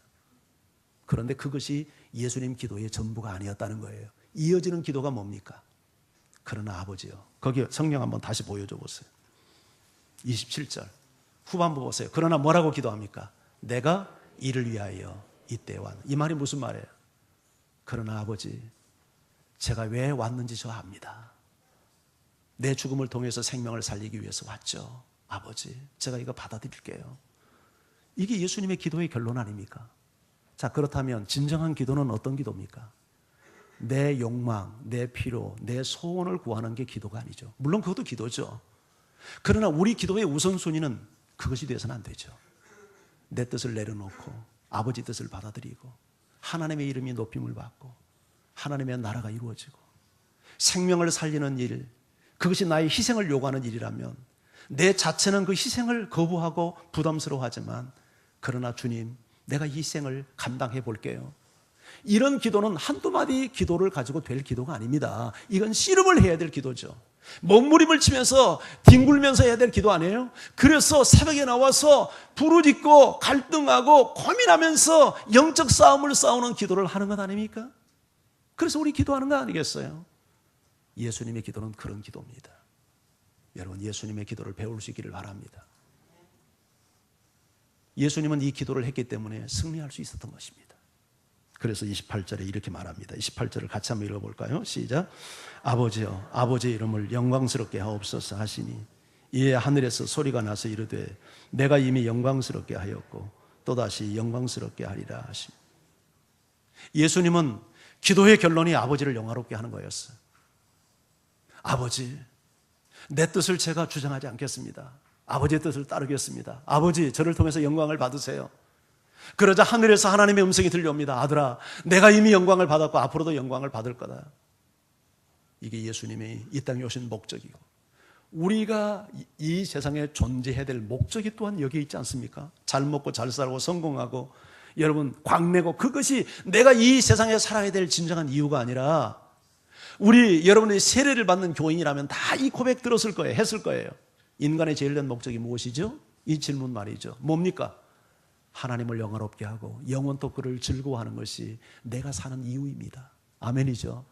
그런데 그것이 예수님 기도의 전부가 아니었다는 거예요. 이어지는 기도가 뭡니까? 그러나 아버지요. 거기 성경 한번 다시 보여줘 보세요. 27절 후반부 보세요. 그러나 뭐라고 기도합니까? 내가 이를 위하여 이때 왔. 이 말이 무슨 말이에요? 그러나 아버지, 제가 왜 왔는지 저 압니다. 내 죽음을 통해서 생명을 살리기 위해서 왔죠. 아버지, 제가 이거 받아들일게요. 이게 예수님의 기도의 결론 아닙니까? 자, 그렇다면 진정한 기도는 어떤 기도입니까? 내 욕망, 내 필요, 내 소원을 구하는 게 기도가 아니죠. 물론 그것도 기도죠. 그러나 우리 기도의 우선순위는 그것이 되어서는 안 되죠. 내 뜻을 내려놓고 아버지 뜻을 받아들이고 하나님의 이름이 높임을 받고 하나님의 나라가 이루어지고 생명을 살리는 일, 그것이 나의 희생을 요구하는 일이라면 내 자체는 그 희생을 거부하고 부담스러워하지만 그러나 주님, 내가 이 희생을 감당해 볼게요. 이런 기도는 한두 마디 기도를 가지고 될 기도가 아닙니다. 이건 씨름을 해야 될 기도죠. 몸부림을 치면서 뒹굴면서 해야 될 기도 아니에요? 그래서 새벽에 나와서 부르짖고 갈등하고 고민하면서 영적 싸움을 싸우는 기도를 하는 것 아닙니까? 그래서 우리 기도하는 거 아니겠어요? 예수님의 기도는 그런 기도입니다. 여러분, 예수님의 기도를 배울 수 있기를 바랍니다. 예수님은 이 기도를 했기 때문에 승리할 수 있었던 것입니다. 그래서 28절에 이렇게 말합니다. 28절을 같이 한번 읽어볼까요? 시작. 아버지여, 아버지의 이름을 영광스럽게 하옵소서 하시니 이에 하늘에서 소리가 나서 이르되 내가 이미 영광스럽게 하였고 또다시 영광스럽게 하리라 하시니, 예수님은 기도의 결론이 아버지를 영화롭게 하는 거였어요. 아버지, 내 뜻을 제가 주장하지 않겠습니다. 아버지의 뜻을 따르겠습니다. 아버지, 저를 통해서 영광을 받으세요. 그러자 하늘에서 하나님의 음성이 들려옵니다. 아들아, 내가 이미 영광을 받았고 앞으로도 영광을 받을 거다. 이게 예수님이 이 땅에 오신 목적이고 우리가 이 세상에 존재해야 될 목적이 또한 여기에 있지 않습니까? 잘 먹고 잘 살고 성공하고 여러분 광내고, 그것이 내가 이 세상에 살아야 될 진정한 이유가 아니라, 우리 여러분이 세례를 받는 교인이라면 다 이 고백 들었을 거예요. 했을 거예요. 인간의 제일 된 목적이 무엇이죠? 이 질문 말이죠. 뭡니까? 하나님을 영화롭게 하고 영원토록 그를 즐거워하는 것이 내가 사는 이유입니다. 아멘이죠.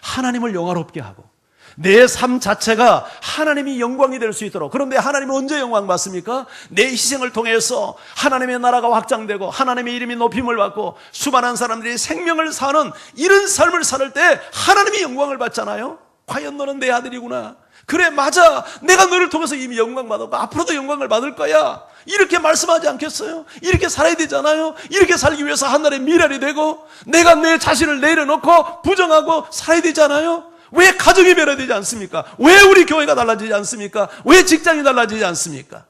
하나님을 영화롭게 하고 내 삶 자체가 하나님이 영광이 될 수 있도록. 그런데 하나님은 언제 영광 받습니까? 내 희생을 통해서 하나님의 나라가 확장되고 하나님의 이름이 높임을 받고 수많은 사람들이 생명을 사는 이런 삶을 살 때 하나님이 영광을 받잖아요. 과연 너는 내 아들이구나. 그래, 맞아. 내가 너를 통해서 이미 영광 받았고 앞으로도 영광을 받을 거야. 이렇게 말씀하지 않겠어요? 이렇게 살아야 되잖아요. 이렇게 살기 위해서 하늘의 미랄이 되고 내가 내 자신을 내려놓고 부정하고 살아야 되잖아요. 왜 가정이 변화되지 않습니까? 왜 우리 교회가 달라지지 않습니까? 왜 직장이 달라지지 않습니까?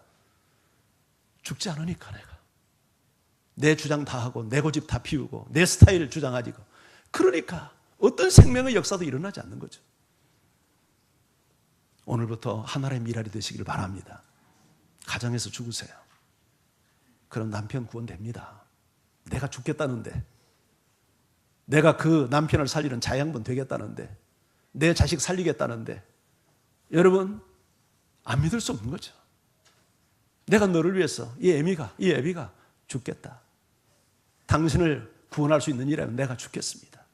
죽지 않으니까. 내가 내 주장 다 하고 내 고집 다 피우고 내 스타일을 주장하지고, 그러니까 어떤 생명의 역사도 일어나지 않는 거죠. 오늘부터 하나의 미랄이 되시길 바랍니다. 가정에서 죽으세요. 그럼 남편 구원됩니다. 내가 죽겠다는데, 내가 그 남편을 살리는 자양분 되겠다는데, 내 자식 살리겠다는데, 여러분 안 믿을 수 없는 거죠. 내가 너를 위해서 이 애비가 죽겠다. 당신을 구원할 수 있는 일이라면 내가 죽겠습니다.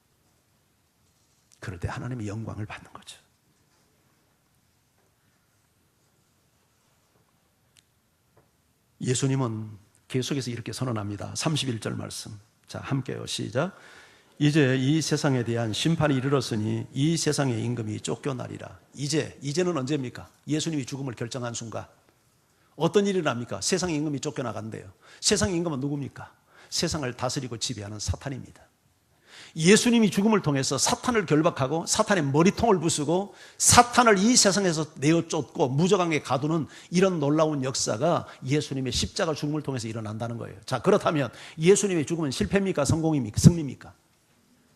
그럴 때 하나님의 영광을 받는 거죠. 예수님은 계속해서 이렇게 선언합니다. 31절 말씀. 자, 함께요. 시작. 이제 이 세상에 대한 심판이 이르렀으니 이 세상의 임금이 쫓겨나리라. 이제는 언제입니까? 예수님이 죽음을 결정한 순간. 어떤 일이 납니까? 세상의 임금이 쫓겨나간대요. 세상의 임금은 누굽니까? 세상을 다스리고 지배하는 사탄입니다. 예수님이 죽음을 통해서 사탄을 결박하고 사탄의 머리통을 부수고 사탄을 이 세상에서 내어 쫓고 무저강에 가두는 이런 놀라운 역사가 예수님의 십자가 죽음을 통해서 일어난다는 거예요. 자, 그렇다면 예수님의 죽음은 실패입니까? 성공입니까? 승리입니까?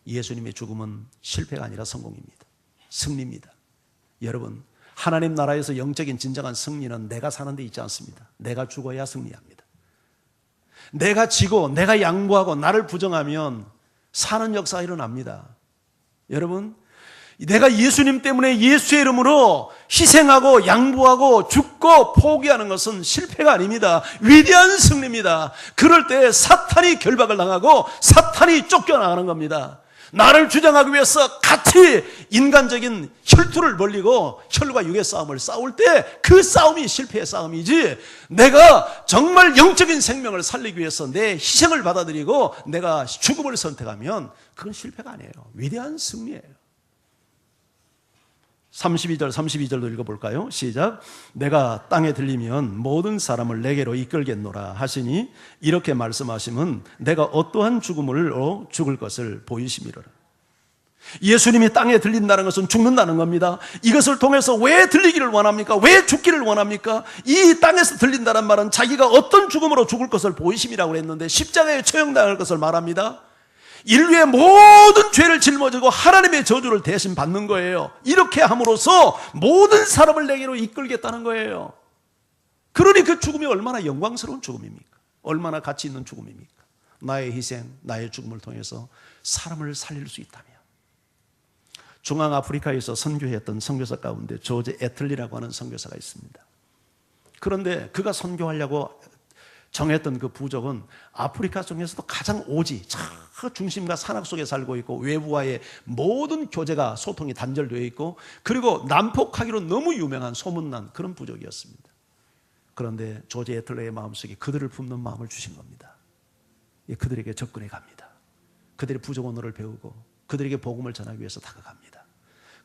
예수님의 죽음은 실패가 아니라 성공입니다. 승리입니다. 여러분, 하나님 나라에서 영적인 진정한 승리는 내가 사는 데 있지 않습니다. 내가 죽어야 승리합니다. 내가 지고 내가 양보하고 나를 부정하면 사는 역사가 일어납니다. 여러분, 내가 예수님 때문에 예수의 이름으로 희생하고 양보하고 죽고 포기하는 것은 실패가 아닙니다. 위대한 승리입니다. 그럴 때 사탄이 결박을 당하고 사탄이 쫓겨나가는 겁니다. 나를 주장하기 위해서 같이 인간적인 혈투를 벌이고 혈과 육의 싸움을 싸울 때 그 싸움이 실패의 싸움이지, 내가 정말 영적인 생명을 살리기 위해서 내 희생을 받아들이고 내가 죽음을 선택하면 그건 실패가 아니에요. 위대한 승리예요. 32절도 읽어볼까요? 시작. 내가 땅에 들리면 모든 사람을 내게로 이끌겠노라 하시니 이렇게 말씀하시면 내가 어떠한 죽음으로 죽을 것을 보이심이로라. 예수님이 땅에 들린다는 것은 죽는다는 겁니다. 이것을 통해서 왜 들리기를 원합니까? 왜 죽기를 원합니까? 이 땅에서 들린다는 말은 자기가 어떤 죽음으로 죽을 것을 보이심이라고 했는데 십자가에 처형당할 것을 말합니다. 인류의 모든 죄를 짊어지고 하나님의 저주를 대신 받는 거예요. 이렇게 함으로써 모든 사람을 내게로 이끌겠다는 거예요. 그러니 그 죽음이 얼마나 영광스러운 죽음입니까? 얼마나 가치 있는 죽음입니까? 나의 희생, 나의 죽음을 통해서 사람을 살릴 수 있다면. 중앙 아프리카에서 선교했던 선교사 가운데 조지 애틀리라고 하는 선교사가 있습니다. 그런데 그가 선교하려고 정했던 그 부족은 아프리카 중에서도 가장 오지, 저 중심과 산악 속에 살고 있고 외부와의 모든 교제가 소통이 단절되어 있고 그리고 난폭하기로 너무 유명한 소문난 그런 부족이었습니다. 그런데 조지 애틀리의 마음속에 그들을 품는 마음을 주신 겁니다. 그들에게 접근해 갑니다. 그들의 부족 언어를 배우고 그들에게 복음을 전하기 위해서 다가갑니다.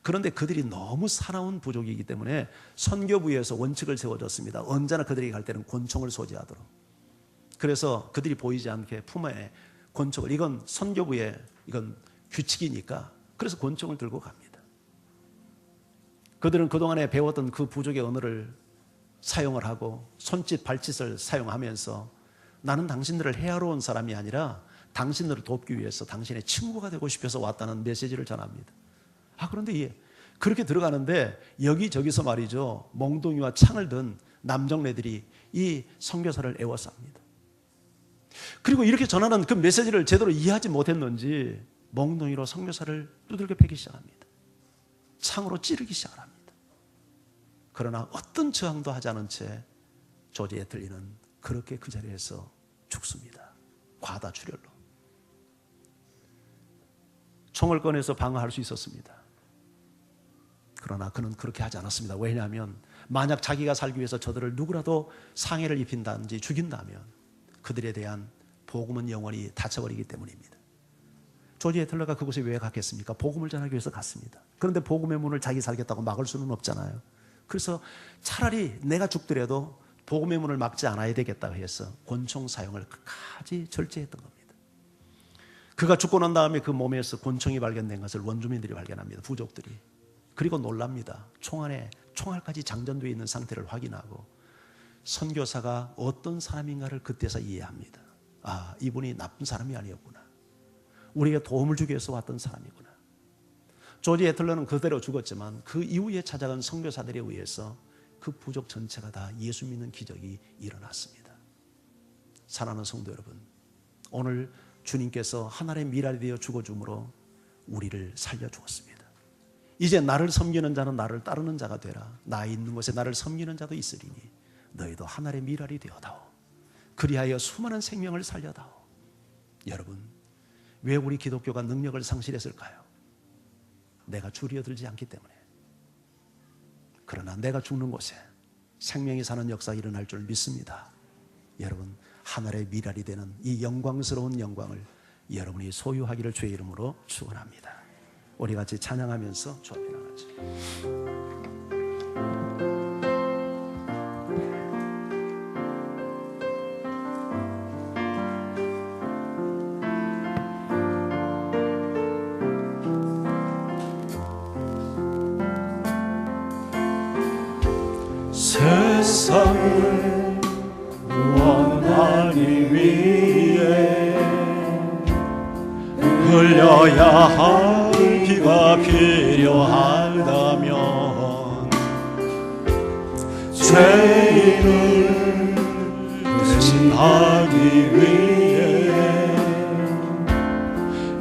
그런데 그들이 너무 사나운 부족이기 때문에 선교부에서 원칙을 세워줬습니다. 언제나 그들이 갈 때는 권총을 소지하도록. 그래서 그들이 보이지 않게 품에 권총을, 이건 선교부의 이건 규칙이니까 그래서 권총을 들고 갑니다. 그들은 그동안에 배웠던 그 부족의 언어를 사용을 하고 손짓 발짓을 사용하면서 나는 당신들을 해하러 온 사람이 아니라 당신들을 돕기 위해서 당신의 친구가 되고 싶어서 왔다는 메시지를 전합니다. 그런데 그렇게 들어가는데 여기저기서 말이죠, 몽둥이와 창을 든 남정네들이 이 선교사를 애워쌉니다. 그리고 이렇게 전하는 그 메시지를 제대로 이해하지 못했는지 몽둥이로 선교사를 두들겨 패기 시작합니다. 창으로 찌르기 시작합니다. 그러나 어떤 저항도 하지 않은 채 조지 애틀리는 그렇게 그 자리에서 죽습니다. 과다출혈로. 총을 꺼내서 방어할 수 있었습니다. 그러나 그는 그렇게 하지 않았습니다. 왜냐하면 만약 자기가 살기 위해서 저들을 누구라도 상해를 입힌다든지 죽인다면 그들에 대한 복음은 영원히 닫혀버리기 때문입니다. 조지 애틀러가 그곳에 왜 갔겠습니까? 복음을 전하기 위해서 갔습니다. 그런데 복음의 문을 자기 살겠다고 막을 수는 없잖아요. 그래서 차라리 내가 죽더라도 복음의 문을 막지 않아야 되겠다고 해서 권총 사용을 끝까지 절제했던 겁니다. 그가 죽고 난 다음에 그 몸에서 권총이 발견된 것을 원주민들이 발견합니다. 부족들이. 그리고 놀랍니다. 총 안에 총알까지 장전되어 있는 상태를 확인하고 선교사가 어떤 사람인가를 그때서 이해합니다. 이분이 나쁜 사람이 아니었구나. 우리에게 도움을 주기 위해서 왔던 사람이구나. 조지 애틀러는 그대로 죽었지만 그 이후에 찾아간 선교사들에 의해서 그 부족 전체가 다 예수 믿는 기적이 일어났습니다. 사랑하는 성도 여러분, 오늘 주님께서 하나님의 미랄이 되어 죽어줌으로 우리를 살려주었습니다. 이제 나를 섬기는 자는 나를 따르는 자가 되라. 나 있는 곳에 나를 섬기는 자도 있으리니 너희도 하나님의 미랄이 되어다오. 그리하여 수많은 생명을 살려다오. 여러분, 왜 우리 기독교가 능력을 상실했을까요? 내가 줄여들지 않기 때문에. 그러나 내가 죽는 곳에 생명이 사는 역사가 일어날 줄 믿습니다. 여러분, 하늘의 미랄이 되는 이 영광스러운 영광을 여러분이 소유하기를 주의 이름으로 축원합니다. 우리 같이 찬양하면서 주 앞에 나가죠. 세상을 원하기 위해 흘려야 할 피가 필요하다면 죄인을 대신하기 위해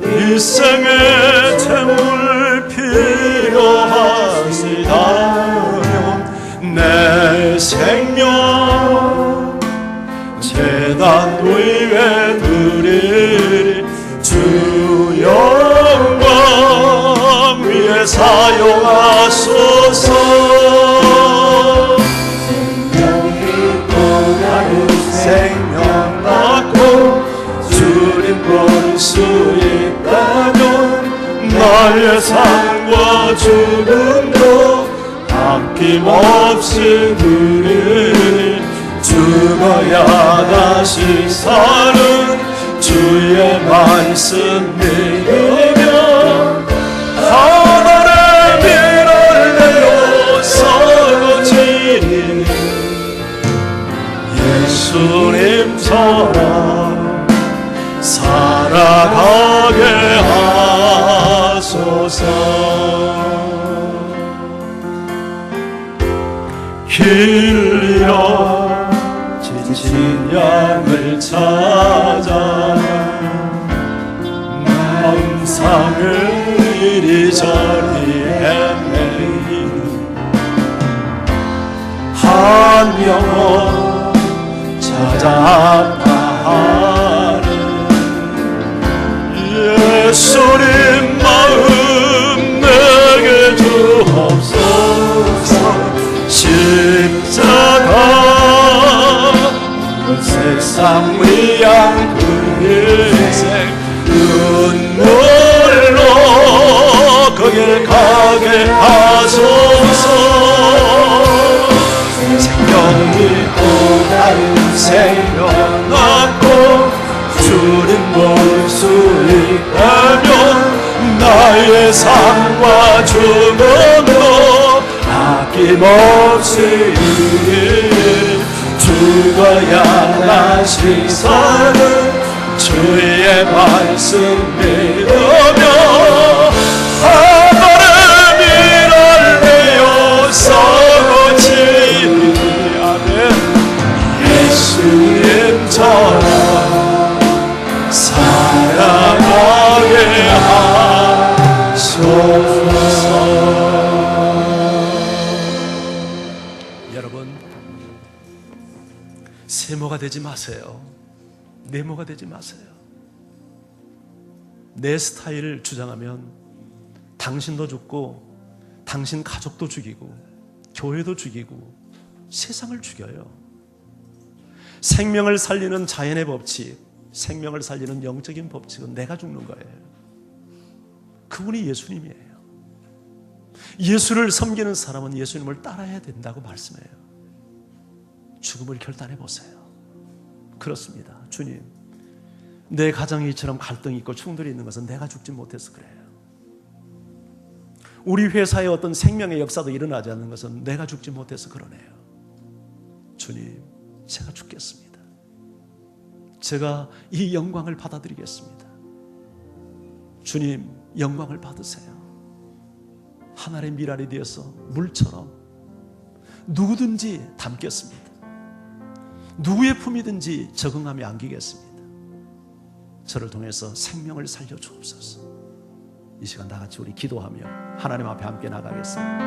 일생의 재물 필요하시다면 내 생명 제단 위에 드리리. 주 영광 위에 사용하소서. 생명이 또다시 생명 받고 주님 볼 수 있다면 나의 삶과 죽음도 아낌없이 누리니 죽어야 다시 사는 주의 말씀 믿으며 주님처럼 살아가게 하소서. 길 잃어 지친 양을 찾아 망상을 이리저리 헤매이는 한 영혼 찾아 아파하는 예수님 마음 내게 주옵소서. 십자가 온 세상 위한 그 인생 눈물로 그 길 가게 하소서. 생명이 또 다른 생명 낳고 주님 볼 수 있다면 나의 삶과 죽음도 아낌없이 죽어야 다시 사는 주의 말씀 믿으며 하늘의 미랄되어 서거지 아멘. 예수님처럼 살아가게 하소서. 여러분, 세모가 되지 마세요. 네모가 되지 마세요. 내 스타일을 주장하면 당신도 죽고 당신 가족도 죽이고 교회도 죽이고 세상을 죽여요. 생명을 살리는 자연의 법칙, 생명을 살리는 영적인 법칙은 내가 죽는 거예요. 그분이 예수님이에요. 예수를 섬기는 사람은 예수님을 따라야 된다고 말씀해요. 죽음을 결단해 보세요. 그렇습니다. 주님, 내 가정에 이처럼 갈등이 있고 충돌이 있는 것은 내가 죽지 못해서 그래요. 우리 회사에 어떤 생명의 역사도 일어나지 않는 것은 내가 죽지 못해서 그러네요. 주님, 제가 죽겠습니다. 제가 이 영광을 받아들이겠습니다. 주님, 영광을 받으세요. 하늘의 미랄이 되어서 물처럼 누구든지 담겠습니다. 누구의 품이든지 적응하며 안기겠습니다. 저를 통해서 생명을 살려 주옵소서. 이 시간 다 같이 우리 기도하며 하나님 앞에 함께 나가겠습니다.